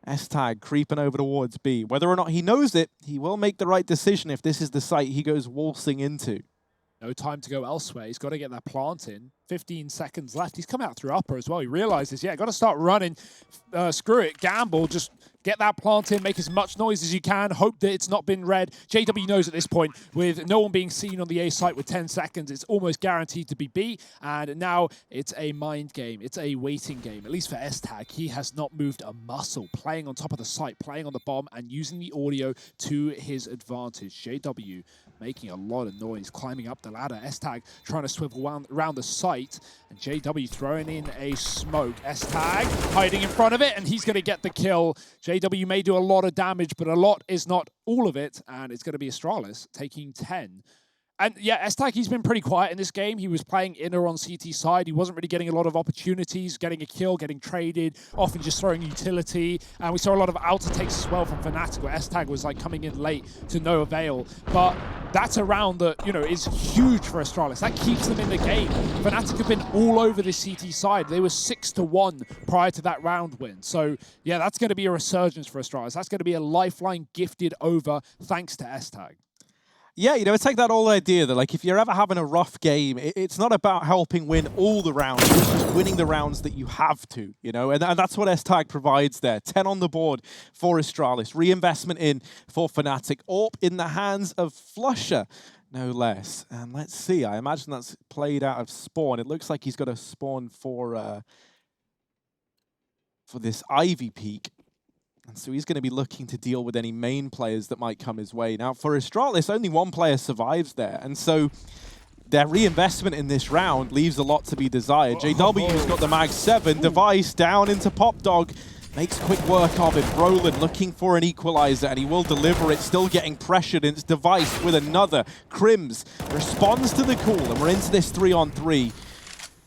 S-Tag creeping over towards B. Whether or not he knows it, he will make the right decision if this is the site he goes waltzing into. No time to go elsewhere. He's got to get that plant in. 15 seconds left. He's come out through upper as well. He realizes, yeah, got to start running. Screw it. Gamble. Just get that plant in. Make as much noise as you can. Hope that it's not been read. JW knows at this point, with no one being seen on the A site with 10 seconds, it's almost guaranteed to be B. And now it's a mind game. It's a waiting game. At least for S-Tag, he has not moved a muscle. Playing on top of the site, playing on the bomb, and using the audio to his advantage. JW making a lot of noise, climbing up the ladder. S-Tag trying to swivel around the site. And JW throwing in a smoke. S-Tag hiding in front of it, and he's going to get the kill. JW may do a lot of damage, but a lot is not all of it, and it's going to be Astralis taking 10. And yeah, S-Tag, he's been pretty quiet in this game. He was playing inner on CT side. He wasn't really getting a lot of opportunities, getting a kill, getting traded, often just throwing utility. And we saw a lot of outer takes as well from fnatic, where S-Tag was like coming in late to no avail. But that's a round that, you know, is huge for Astralis. That keeps them in the game. fnatic have been all over the CT side. They were 6-1 prior to that round win. So yeah, that's going to be a resurgence for Astralis. That's going to be a lifeline gifted over thanks to S-Tag. Yeah, you know, it's like that old idea that, like, if you're ever having a rough game, it's not about helping win all the rounds, it's just winning the rounds that you have to, you know, and that's what S-Tag provides there. 10 on the board for Astralis, reinvestment in for fnatic, AWP in the hands of flusha, no less. And let's see, I imagine that's played out of spawn. It looks like he's got a spawn for this Ivy peak. And so he's going to be looking to deal with any main players that might come his way. Now, for Astralis, only one player survives there. And so their reinvestment in this round leaves a lot to be desired. JW's got the Mag 7 device down into Pop Dog. Makes quick work of it. Roland looking for an equalizer, and he will deliver it. Still getting pressured, and it's Device with another. Crims responds to the call, and we're into this 3-on-3.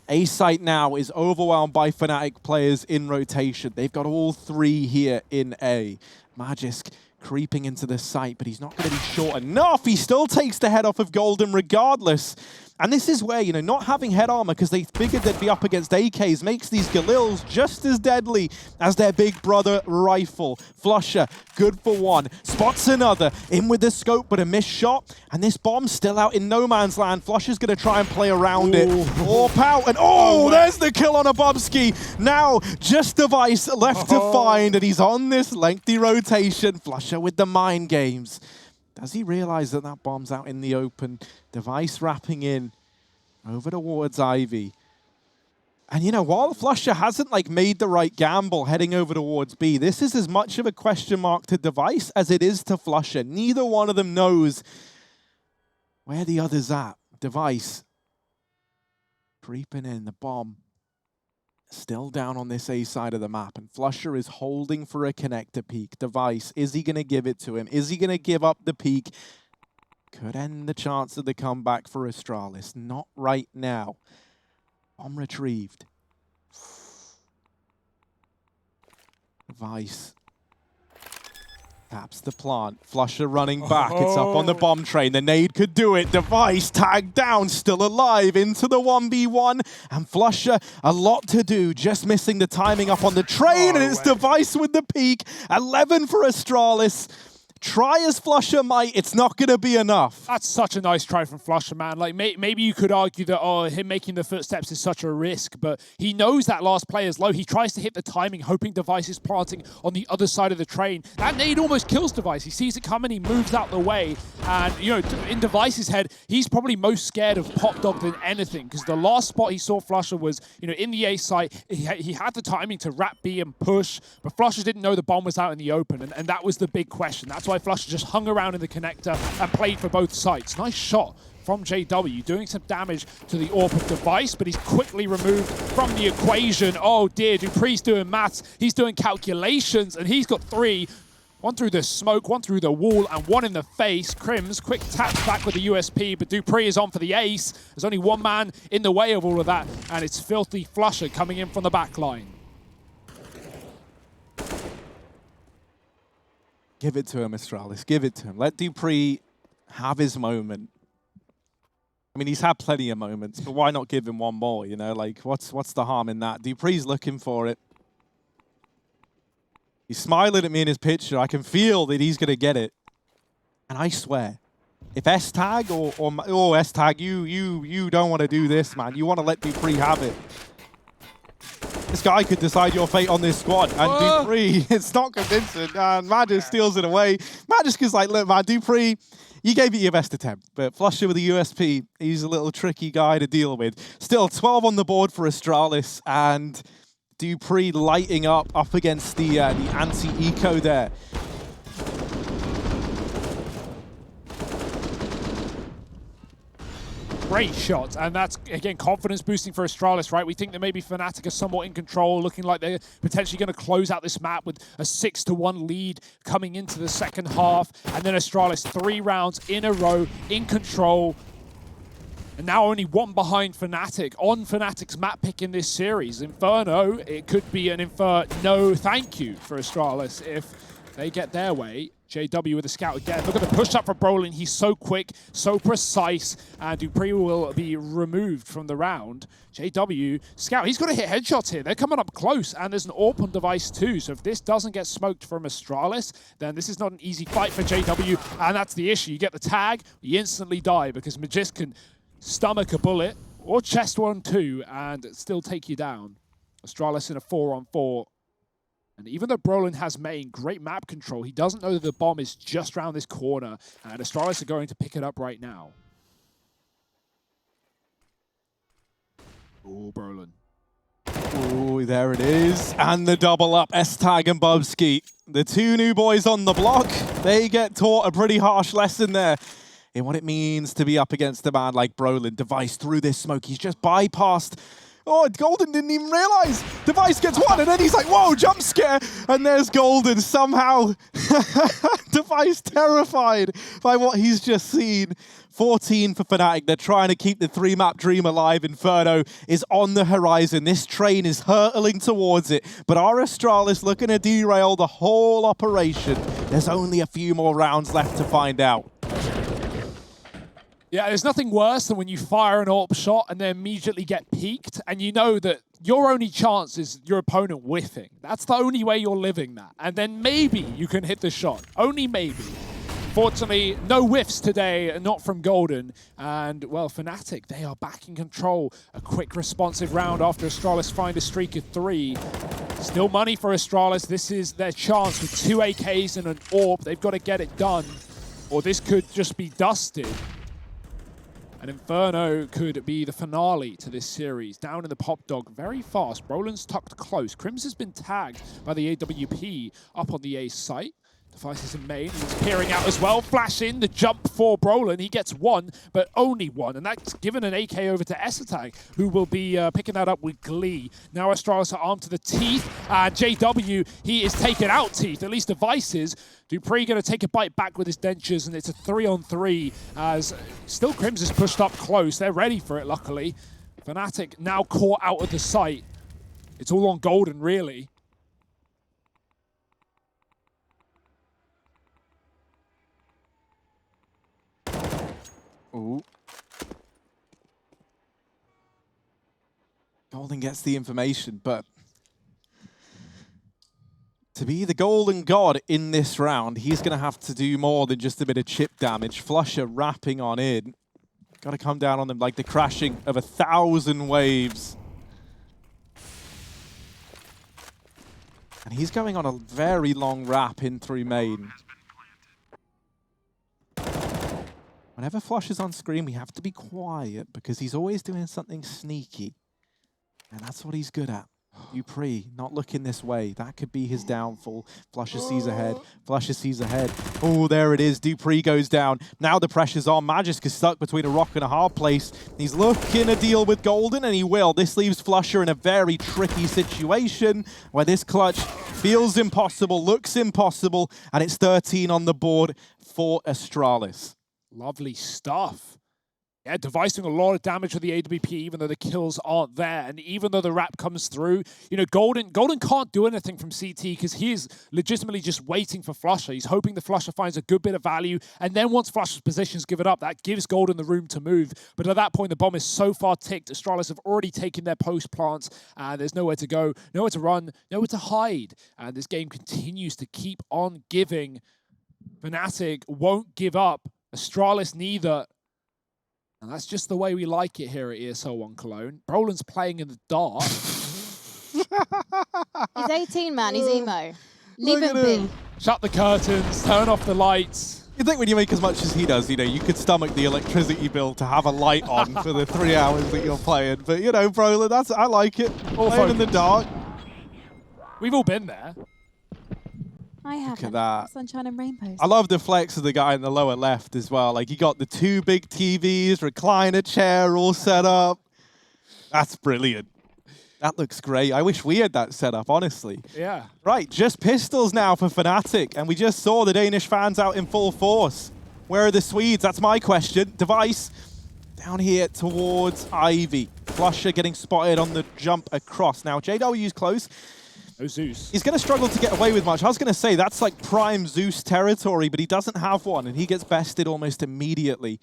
A-Site now is overwhelmed by fnatic players in rotation. They've got all three here in A. Magisk creeping into the site, but he's not going to be short enough. He still takes the head off of Golden regardless. And this is where, you know, not having head armor because they figured they'd be up against AKs makes these Galils just as deadly as their big brother rifle. flusha, good for one. Spots another. In with the scope, but a missed shot. And this bomb's still out in no man's land. flusha's going to try and play around it. Warp out, and there's the kill on a Bubsky. Now, just Device left to find, and he's on this lengthy rotation. flusha with the mind games. Does he realize that that bomb's out in the open? Device wrapping in over towards Ivy. And, you know, while flusha hasn't, like, made the right gamble heading over towards B, this is as much of a question mark to Device as it is to flusha. Neither one of them knows where the other's at. Device creeping in the bomb. still down on this A side of the map, and Flusher is holding for a connector peek. Device, is he going to give it to him? Is he going to give up the peek? Could end the chance of the comeback for Astralis. Not right now. Bomb retrieved. Device taps the plant. Flusher running back. It's up on the bomb train. The nade could do it. Device tagged down, still alive, into the 1v1. And Flusher, a lot to do. Just missing the timing up on the train. And it's Device with the peak. 11 for Astralis. Try as Flusher might, it's not going to be enough. That's such a nice try from Flusher, man. Like, maybe you could argue that, oh, him making the footsteps is such a risk, but he knows that last player's low. He tries to hit the timing, hoping Device is planting on the other side of the train. That nade almost kills Device. He sees it coming, he moves out the way, and, you know, in Device's head, he's probably most scared of Pop Dog than anything, because the last spot he saw Flusher was, you know, in the A site. He had the timing to wrap B and push, but Flusher didn't know the bomb was out in the open, and that was the big question. That's why Flusher just hung around in the connector and played for both sides. Nice shot from JW, doing some damage to the AWP of Device, but he's quickly removed from the equation. Oh dear, dupree's doing maths, he's doing calculations, and he's got 3. One through the smoke, one through the wall, and one in the face. Crims, quick taps back with the USP, but dupree is on for the ace. There's only one man in the way of all of that, and it's Filthy Flusher coming in from the back line. Give it to him, Astralis. Give it to him. Let dupree have his moment. I mean, he's had plenty of moments, but why not give him one more, you know? Like, what's the harm in that? dupree's looking for it. He's smiling at me in his picture. I can feel that he's going to get it. And I swear, if S-Tag or S-Tag, you don't want to do this, man. You want to let dupree have it. This guy could decide your fate on this squad, and dupree, it's not convincing, and Magisk steals it away. Magisk is like, look, man, dupree, you gave it your best attempt, but Flusher with the USP, he's a little tricky guy to deal with. Still, 12 on the board for Astralis, and dupree lighting up against the anti-eco there. Great shot, and that's, again, confidence boosting for Astralis, right? We think that maybe fnatic are somewhat in control, looking like they're potentially going to close out this map with a 6-1 lead coming into the second half, and then Astralis 3 rounds in a row in control, and now only 1 behind fnatic on fnatic's map pick in this series. Inferno, it could be an no thank you for Astralis if they get their way. JW with a scout again. Look at the push up for Brolin. He's so quick, so precise, and dupree will be removed from the round. JW, scout, he's got to hit headshots here. They're coming up close, and there's an AWP on Device too. So if this doesn't get smoked from Astralis, then this is not an easy fight for JW, and that's the issue. You get the tag, you instantly die because Magisk can stomach a bullet or chest one too, and still take you down. Astralis in a 4-on-4. And even though Brolin has main, great map control, he doesn't know that the bomb is just around this corner, and Astralis are going to pick it up right now. Oh, Brolin. Oh, there it is. And the double up, S-Tag and Bubsky. The 2 new boys on the block. They get taught a pretty harsh lesson there in what it means to be up against a man like Brolin. Device through this smoke. He's just bypassed. Oh, Golden didn't even realize. Device gets one, and then he's like, whoa, jump scare. And there's Golden somehow. Device terrified by what he's just seen. 14 for fnatic. They're trying to keep the 3-map dream alive. Inferno is on the horizon. This train is hurtling towards it. But are Astralis looking to derail the whole operation? There's only a few more rounds left to find out. Yeah, there's nothing worse than when you fire an AWP shot and then immediately get peeked, and you know that your only chance is your opponent whiffing. That's the only way you're living that. And then maybe you can hit the shot. Only maybe. Fortunately, no whiffs today, not from Golden. And, well, fnatic, they are back in control. A quick responsive round after Astralis find a streak of 3. Still money for Astralis. This is their chance with 2 AKs and an AWP. They've got to get it done, or this could just be dusted. And Inferno could be the finale to this series. Down in the Pop Dog very fast. Brolin's tucked close. Crims has been tagged by the AWP up on the A site. Device is in main. He's peering out as well. Flash in, the jump for Brolin. He gets one, but only one. And that's given an AK over to Esatag, who will be picking that up with glee. Now Astralis are armed to the teeth. JW, he is taking out teeth, at least devices. Dupree going to take a bite back with his dentures, and it's a 3-on-3 as still Crims is pushed up close. They're ready for it, luckily. fnatic now caught out of the sight. It's all on Golden, really. Ooh. Golden gets the information, but to be the Golden God in this round, he's going to have to do more than just a bit of chip damage. flusha wrapping on in. Got to come down on them like the crashing of 1,000 waves. And he's going on a very long wrap in through main. Whenever flusha is on screen, we have to be quiet because he's always doing something sneaky. And that's what he's good at. Dupree, not looking this way. That could be his downfall. flusha sees ahead. flusha sees ahead. Oh, there it is. Dupree goes down. Now the pressure's on. Magisk is stuck between a rock and a hard place. He's looking to deal with Golden, and he will. This leaves flusha in a very tricky situation where this clutch feels impossible, looks impossible, and it's 13 on the board for Astralis. Lovely stuff. Yeah, devising a lot of damage with the AWP, even though the kills aren't there. And even though the wrap comes through, you know, Golden can't do anything from CT because he is legitimately just waiting for flusha. He's hoping the flusha finds a good bit of value. And then once flusha's positions give it up, that gives Golden the room to move. But at that point, the bomb is so far ticked. Astralis have already taken their post plants. And there's nowhere to go, nowhere to run, nowhere to hide. And this game continues to keep on giving. fnatic won't give up. Astralis neither. And that's just the way we like it here at ESL One Cologne. Brolin's playing in the dark. He's 18, man. He's emo. Leave him be. Shut the curtains, turn off the lights. You think when you make as much as he does, you know, you could stomach the electricity bill to have a light on for the 3 hours that you're playing. But, you know, Brolin, I like it. Playing in the dark. We've all been there. I haven't. Look at that. Sunshine and rainbows. I love the flex of the guy in the lower left as well. Like, you got the 2 big TVs, recliner chair all set up. That's brilliant. That looks great. I wish we had that set up, honestly. Yeah. Right, just pistols now for fnatic. And we just saw the Danish fans out in full force. Where are the Swedes? That's my question. Device down here towards Ivy. flusha getting spotted on the jump across. Now, JW's close. No Zeus. He's going to struggle to get away with much. I was going to say, that's like prime Zeus territory, but he doesn't have one, and he gets bested almost immediately.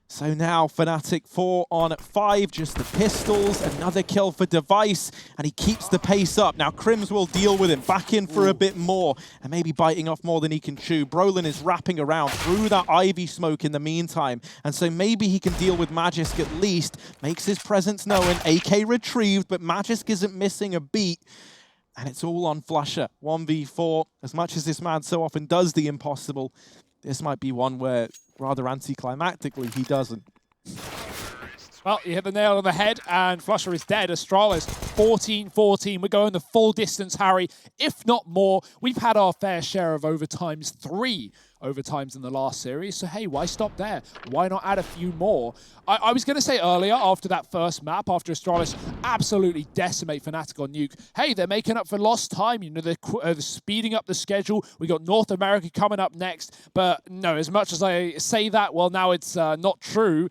So now, fnatic 4 on 5, just the pistols, another kill for Device, and he keeps the pace up. Now, Crims will deal with him, back in for a bit more, and maybe biting off more than he can chew. Brolin is wrapping around through that Ivy smoke in the meantime, and so maybe he can deal with Magisk at least, makes his presence known, AK retrieved, but Magisk isn't missing a beat. And it's all on flusha. 1v4. As much as this man so often does the impossible, this might be one where, rather anticlimactically, he doesn't. Well, you hit the nail on the head, and flusha is dead. Astralis, 14-14. We're going the full distance, Harry, if not more. We've had our fair share of overtimes, 3 overtimes in the last series. So, hey, why stop there? Why not add a few more? I was going to say earlier, after that first map, after Astralis absolutely decimate fnatic on Nuke, hey, they're making up for lost time. You know, they're speeding up the schedule. We got North America coming up next. But no, as much as I say that, well, now it's not true.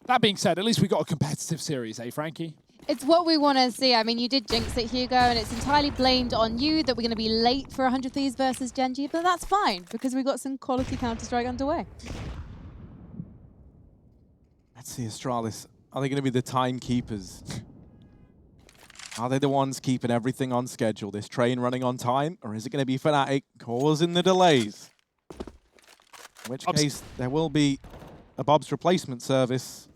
That being said, at least we got a competitive series, eh, Frankie? It's what we want to see. I mean, you did jinx it, Hugo, and it's entirely blamed on you that we're going to be late for 100 Thieves versus Genji, but that's fine, because we've got some quality Counter-Strike underway. Let's see, Astralis. Are they going to be the timekeepers? Are they the ones keeping everything on schedule? This train running on time? Or is it going to be fnatic causing the delays? In which case, there will be a Bob's replacement service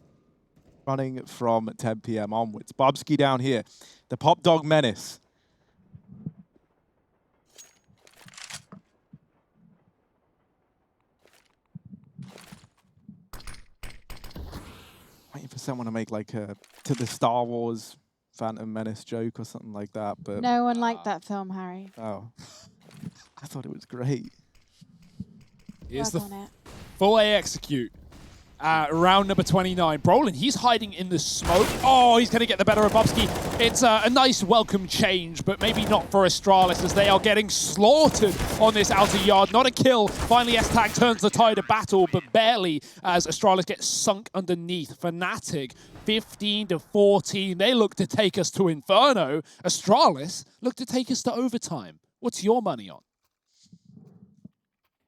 running from 10 PM onwards. Bobski down here. The Pop Dog Menace. Waiting for someone to make like a to the Star Wars Phantom Menace joke or something like that, but No one liked that film, Harry. oh, I thought it was great. Here's Work the on it. full A execute. Round number 29. Brolin, he's hiding in the smoke. Oh, he's going to get the better of Bubsky. It's a nice welcome change, but maybe not for Astralis as they are getting slaughtered on this outer yard. Not a kill. Finally, S-Tag turns the tide of battle, but barely as Astralis gets sunk underneath. fnatic, 15-14. They look to take us to Inferno. Astralis look to take us to overtime. What's your money on?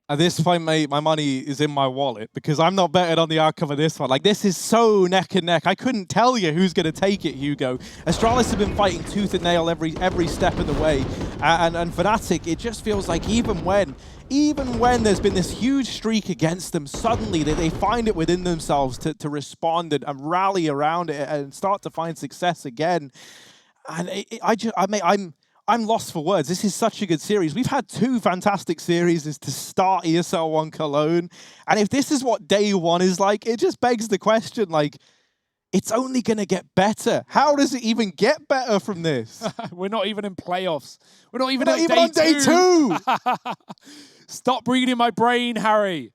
At this point, mate, my money is in my wallet because I'm not betting on the outcome of this one. Like, this is so neck and neck. I couldn't tell you who's going to take it, Hugo. Astralis have been fighting tooth and nail every step of the way. And fnatic, it just feels like even when there's been this huge streak against them, suddenly they find it within themselves to respond and rally around it and start to find success again. And I'm lost for words. This is such a good series. We've had 2 fantastic series to start ESL One Cologne. And if this is what day 1 is like, it just begs the question, like, it's only going to get better. How does it even get better from this? We're not even in playoffs. We're not even on day 2. Stop reading my brain, Harry.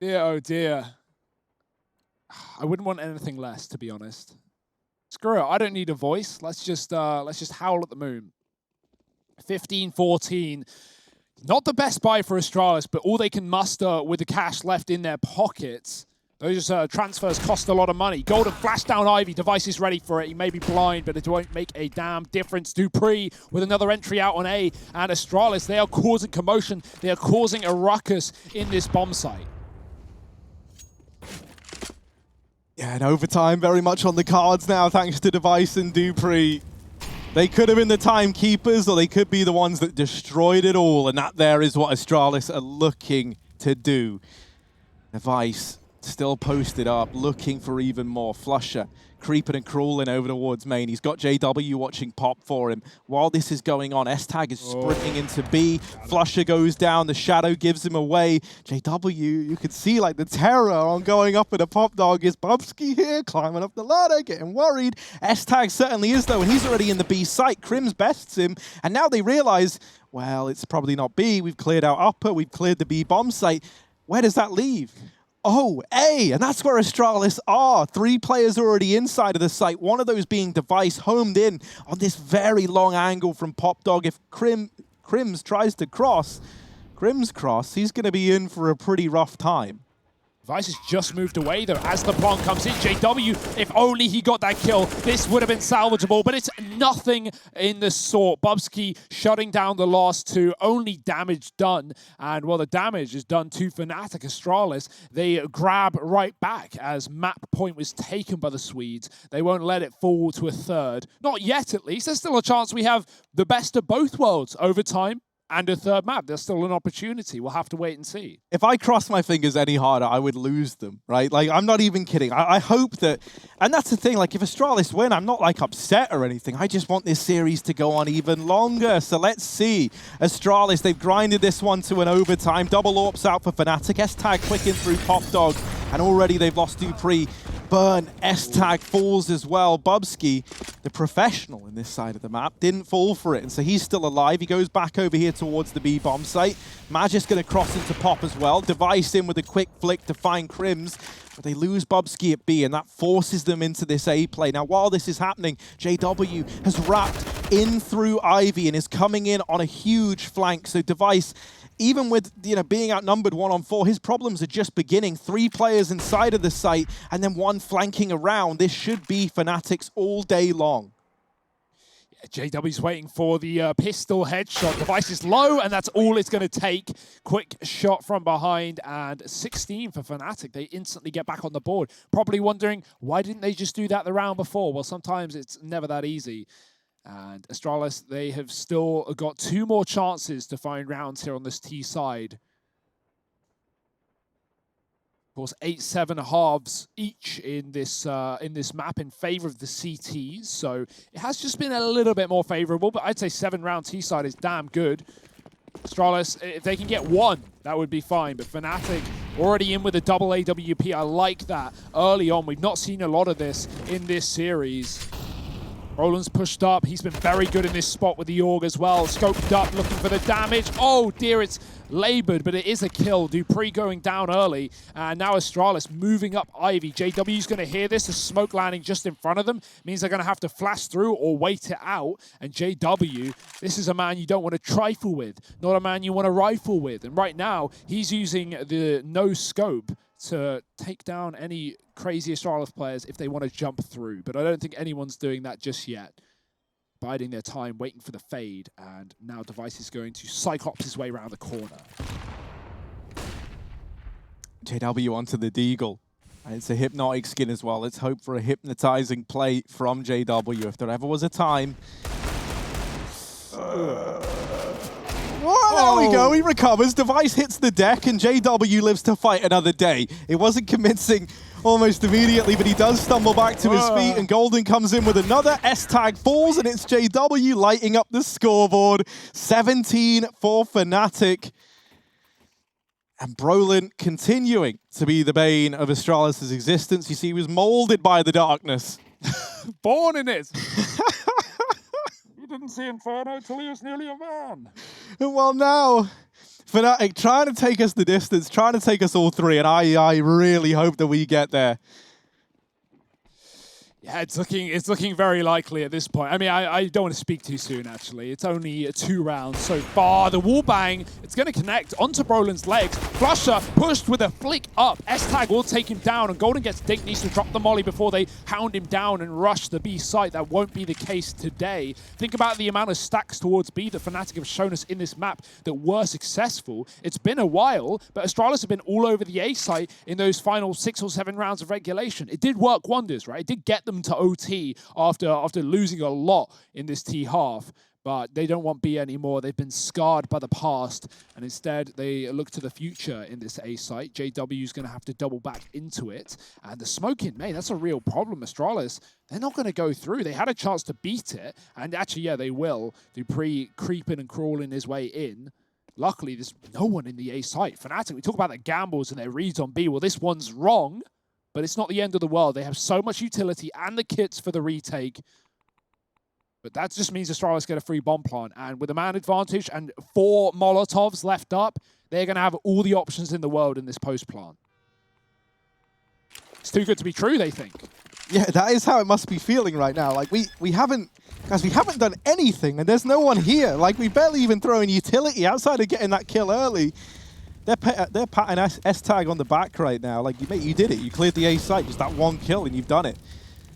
Dear, oh dear. I wouldn't want anything less, to be honest. Screw it, I don't need a voice. Let's just howl at the moon. 15-14. Not the best buy for Astralis, but all they can muster with the cash left in their pockets. Those transfers cost a lot of money. Golden flash down Ivy. Device is ready for it. He may be blind, but it won't make a damn difference. Dupree with another entry out on A. And Astralis, they are causing commotion. They are causing a ruckus in this bomb site. Yeah, and overtime very much on the cards now, thanks to Device and Dupree. They could have been the timekeepers, or they could be the ones that destroyed it all, and that there is what Astralis are looking to do. Device still posted up, looking for even more. Flusher creeping and crawling over towards main. He's got JW watching pop for him. While this is going on, S-Tag is sprinting into B. Flusher goes down. The shadow gives him away. JW, you can see like the terror on going up with a pop dog. Is Bubsky here, climbing up the ladder, getting worried. S-Tag certainly is though, and he's already in the B site. Crims bests him, and now they realize, well, it's probably not B. We've cleared out upper. We've cleared the B bomb site. Where does that leave? Oh, A, and that's where Astralis are. 3 players already inside of the site, one of those being Device, homed in on this very long angle from Pop Dog. If Crims tries to cross, he's going to be in for a pretty rough time. Device has just moved away, though, as the plant comes in. JW, if only he got that kill, this would have been salvageable, but it's nothing in the sort. Bubsky shutting down the last 2, only damage done. And while the damage is done to fnatic Astralis, they grab right back as map point was taken by the Swedes. They won't let it fall to a 3rd. Not yet, at least. There's still a chance we have the best of both worlds over time. And a 3rd map. There's still an opportunity. We'll have to wait and see. If I cross my fingers any harder, I would lose them, right? Like, I'm not even kidding. I hope that... And that's the thing, like, if Astralis win, I'm not, like, upset or anything. I just want this series to go on even longer. So let's see. Astralis, they've grinded this one to an overtime. Double AWPs out for fnatic. S-Tag clicking through Pop Dog. And already they've lost Dupree. Burn, S-Tag falls as well. Bubsky, the professional in this side of the map, didn't fall for it, and so he's still alive. He goes back over here towards the B bomb site. Magic's going to cross into Pop as well. Device in with a quick flick to find Crims, but they lose Bubsky at B, and that forces them into this A play. Now, while this is happening, JW has wrapped in through Ivy and is coming in on a huge flank. So Device, even with being outnumbered 1-on-4, his problems are just beginning. 3 players inside of the site and then 1 flanking around. This should be fnatic's all day long. Yeah, JW's waiting for the pistol headshot. Device is low, and that's all it's going to take. Quick shot from behind, and 16 for fnatic. They instantly get back on the board. Probably wondering, why didn't they just do that the round before? Well, sometimes it's never that easy. And Astralis, they have still got 2 more chances to find rounds here on this T side. Of course, 8-7 halves each in this map in favor of the CTs. So it has just been a little bit more favorable, but I'd say 7-round T side is damn good. Astralis, if they can get 1, that would be fine. But fnatic already in with a double AWP. I like that early on. We've not seen a lot of this in this series. Roland's pushed up. He's been very good in this spot with the Org as well. Scoped up, looking for the damage. Oh dear, it's labored, but it is a kill. Dupree going down early. And now Astralis moving up Ivy. JW's going to hear this. A smoke landing just in front of them means they're going to have to flash through or wait it out. And JW, this is a man you don't want to trifle with. Not a man you want to rifle with. And right now, he's using the no scope to take down any crazy Astralis players if they want to jump through. But I don't think anyone's doing that just yet. Biding their time, waiting for the fade. And now Device is going to Cyclops his way around the corner. JW onto the Deagle. And it's a hypnotic skin as well. Let's hope for a hypnotizing play from JW. If there ever was a time... Well, there we go. He recovers. Device hits the deck, and JW lives to fight another day. It wasn't convincing almost immediately, but he does stumble back to his feet, and Golden comes in with another. S-tag falls, and it's JW lighting up the scoreboard. 17 for fnatic. And Brolin continuing to be the bane of Astralis' existence. You see, he was molded by the darkness. Born in it. Didn't see Inferno till he was nearly a man. Well, now, fnatic trying to take us the distance, trying to take us all three, and I really hope that we get there. Yeah, it's looking very likely at this point. I mean, I don't want to speak too soon, actually. It's only 2 rounds so far. The wall bang, it's going to connect onto Brolin's legs. Flusher pushed with a flick up. S-tag will take him down, and Golden gets Dink, needs to drop the molly before they hound him down and rush the B site. That won't be the case today. Think about the amount of stacks towards B that fnatic have shown us in this map that were successful. It's been a while, but Astralis have been all over the A site in those final 6 or 7 rounds of regulation. It did work wonders, right? It did get them to OT after losing a lot in this T half, but they don't want B anymore. They've been scarred by the past, and instead they look to the future in this A site. JW's going to have to double back into it, and the smoking, man, that's a real problem. Astralis, they're not going to go through. They had a chance to beat it, and actually, yeah, they will. Dupree creeping and crawling his way in. Luckily, there's no one in the A site. fnatic, we talk about their gambles and their reads on B. Well, this one's wrong. But it's not the end of the world. They have so much utility and the kits for the retake. But that just means Astralis get a free bomb plant. And with a man advantage and 4 Molotovs left up, they're going to have all the options in the world in this post plant. It's too good to be true, they think. Yeah, that is how it must be feeling right now. Like, we haven't done anything, and there's no one here. Like, we barely even throw in utility outside of getting that kill early. They're patting S-tag on the back right now. Like, mate, you did it. You cleared the A site. Just that 1 kill, and you've done it.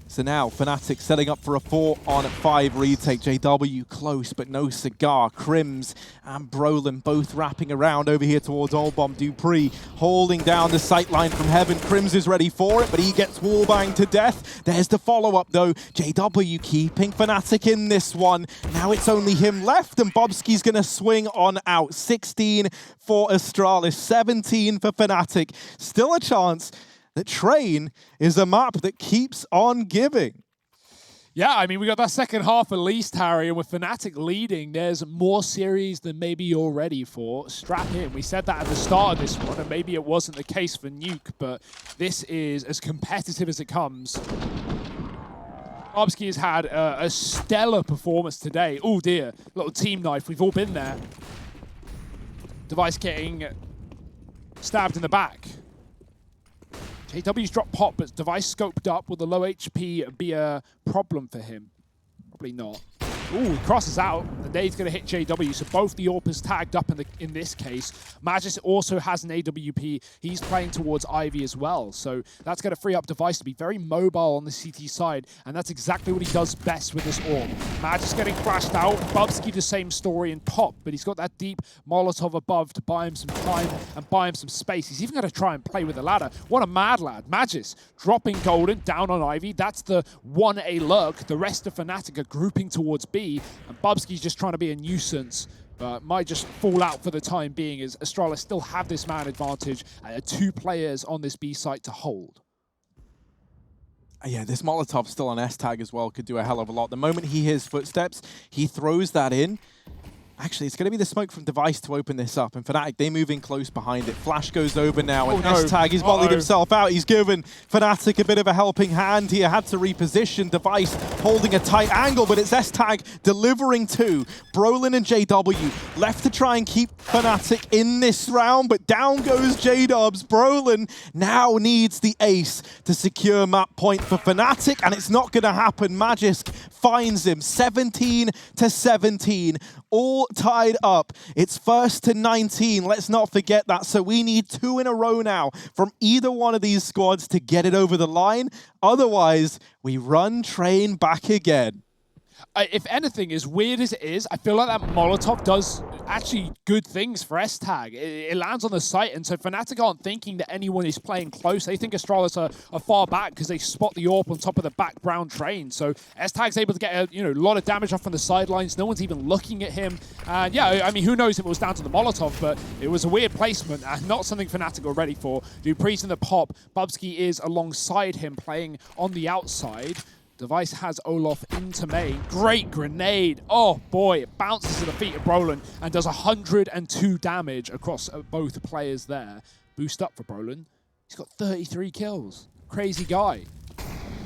So now, fnatic setting up for a 4-on-5 retake. JW close, but no cigar. Crims and Brolin both wrapping around over here towards Old Bomb. Dupree holding down the sight line from heaven. Crims is ready for it, but he gets wallbanged to death. There's the follow-up, though. JW keeping fnatic in this one. Now it's only him left, and Bobski's going to swing on out. 16 for Astralis, 17 for fnatic. Still a chance that Train is a map that keeps on giving. Yeah, I mean, we got that second half at least, Harry, and with fnatic leading, there's more series than maybe you're ready for. Strap in. We said that at the start of this one, and maybe it wasn't the case for Nuke, but this is as competitive as it comes. Bobski has had a stellar performance today. Oh dear, little team knife, we've all been there. Device getting stabbed in the back. JW's dropped pop, but Device scoped up. Will the low HP be a problem for him? Probably not. Ooh, he crosses out. The nade's going to hit JW, so both the AWPers tagged up in this case. Magis also has an AWP. He's playing towards Ivy as well, so that's going to free up Device to be very mobile on the CT side, and that's exactly what he does best with this AWP. Magis getting flashed out. Bubsky the same story in pop, but he's got that deep Molotov above to buy him some time and buy him some space. He's even going to try and play with the ladder. What a mad lad. Magis dropping Golden down on Ivy. That's the 1A lurk. The rest of fnatic are grouping towards B. And Bubsky's just trying to be a nuisance, but might just fall out for the time being as Astralis still have this man advantage and 2 players on this B site to hold. Yeah, this Molotov still on S-tag as well could do a hell of a lot. The moment he hears footsteps, he throws that in. Actually, it's going to be the smoke from Device to open this up. And fnatic, they move in close behind it. Flash goes over now, and S-Tag, he's volleyed himself out. He's given fnatic a bit of a helping hand here. Had to reposition. Device holding a tight angle, but it's S-Tag delivering too. Brolin and JW left to try and keep fnatic in this round, but down goes J-Dubs. Brolin now needs the ace to secure map point for fnatic, and it's not going to happen. Magisk finds him 17-17. All tied up. It's first to 19. Let's not forget that. So we need 2 in a row now from either one of these squads to get it over the line. Otherwise, we run train back again. If anything, as weird as it is, I feel like that Molotov does actually good things for S-Tag. It lands on the site, and so fnatic aren't thinking that anyone is playing close. They think Astralis are far back because they spot the AWP on top of the back brown train. So S-Tag's able to get a lot of damage off from the sidelines. No one's even looking at him. And yeah, I mean, who knows if it was down to the Molotov, but it was a weird placement and not something fnatic were ready for. Dupree's in the pop. Bubsky is alongside him playing on the outside. Device has Olaf into main. Great grenade. Oh boy, it bounces to the feet of Brolin and does 102 damage across both players there. Boost up for Brolin. He's got 33 kills. Crazy guy.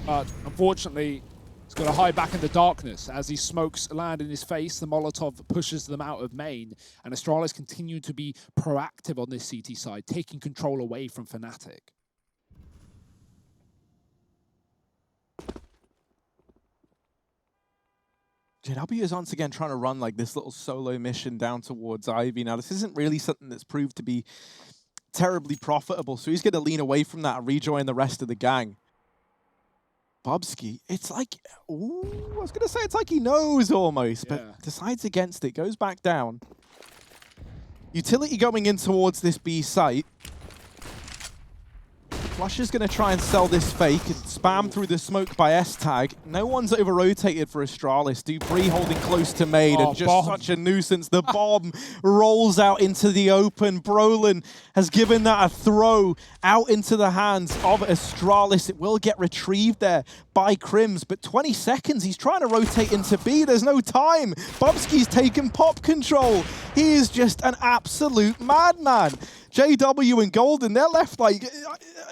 But unfortunately, he's got to hide back in the darkness as these smokes land in his face. The Molotov pushes them out of main, and Astralis continue to be proactive on this CT side, taking control away from fnatic. JW is once again trying to run like this little solo mission down towards Ivy. Now, this isn't really something that's proved to be terribly profitable, so he's going to lean away from that and rejoin the rest of the gang. Bubsky, it's like, ooh, I was going to say it's like he knows almost, but decides against it, goes back down. Utility going in towards this B site. Flush is going to try and sell this fake and spam through the smoke by S-Tag. No one's over-rotated for Astralis. Dupree holding close to main and just such a nuisance. The bomb rolls out into the open. Brolin has given that a throw out into the hands of Astralis. It will get retrieved there by Crims, but 20 seconds. He's trying to rotate into B. There's no time. Bubsky's taken pop control. He is just an absolute madman. JW and Golden, they're left like,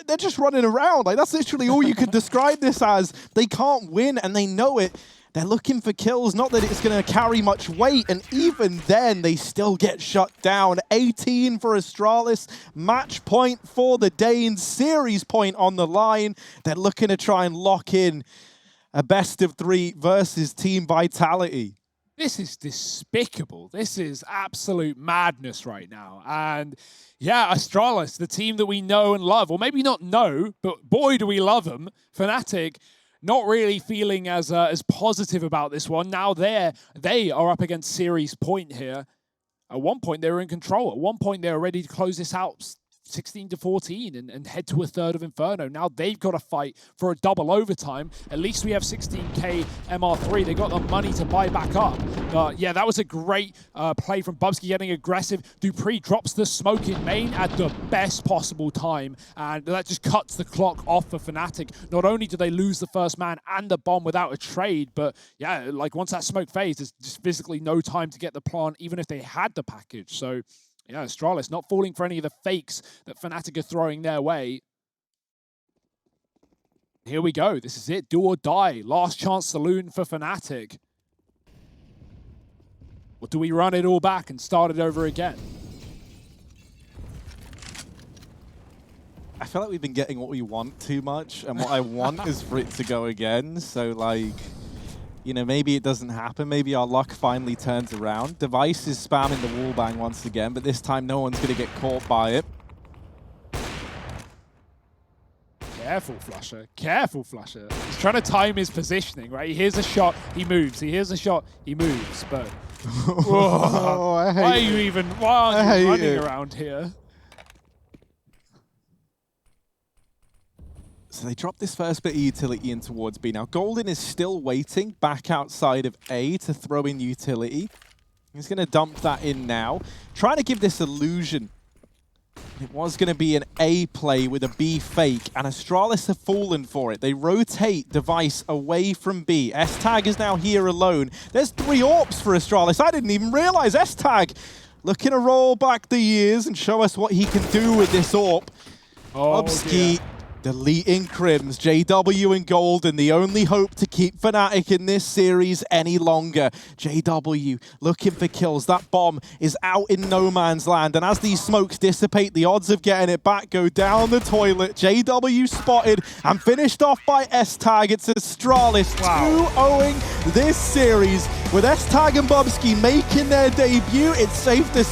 they're just running around. Like, that's literally all you could describe this as. They can't win, and they know it. They're looking for kills, not that it's going to carry much weight, and even then, they still get shut down. 18 for Astralis, match point for the Danes, series point on the line. They're looking to try and lock in a best of 3 versus Team Vitality. This is despicable. This is absolute madness right now. And yeah, Astralis, the team that we know and love, or maybe not know, but boy, do we love them. Fnatic, not really feeling as positive about this one. Now they are up against series point here. At one point, they were in control. At one point, they were ready to close this out 16-14 and head to a third of Inferno. Now they've got to fight for a double overtime. At least we have 16k MR3. They got the money to buy back up. But yeah, that was a great play from Bubsky, getting aggressive. Dupree drops the smoke in main at the best possible time, and that just cuts the clock off for Fnatic. Not only do they lose the first man and the bomb without a trade, but yeah, like once that smoke fades, there's just physically no time to get the plant, even if they had the package. So yeah, Astralis not falling for any of the fakes that Fnatic are throwing their way. Here we go. This is it. Do or die. Last chance saloon for Fnatic. Or do we run it all back and start it over again? I feel like we've been getting what we want too much, and what I want is for it to go again. So, like, you know, maybe it doesn't happen. Maybe our luck finally turns around. Device is spamming the wallbang once again, but this time no one's going to get caught by it. Careful, Flusher. Careful, Flusher. He's trying to time his positioning, right? He hears a shot, he moves. He hears a shot, he moves. But why are you even? Why are you running around here? So they drop this first bit of utility in towards B. Now, Golden is still waiting back outside of A to throw in utility. He's going to dump that in now. Trying to give this illusion It was going to be an A play with a B fake, and Astralis have fallen for it. They rotate device away from B. S-Tag is now here alone. There's 3 AWPs for Astralis. I didn't even realize S-Tag looking to roll back the years and show us what he can do with this AWP. Bubsky deleting Crims, JW and Golden, the only hope to keep Fnatic in this series any longer. JW looking for kills. That bomb is out in no man's land, and as these smokes dissipate, the odds of getting it back go down the toilet. JW spotted and finished off by S-Tag. It's Astralis 2-0ing this series. With S-Tag and Bubsky making their debut, it's safe to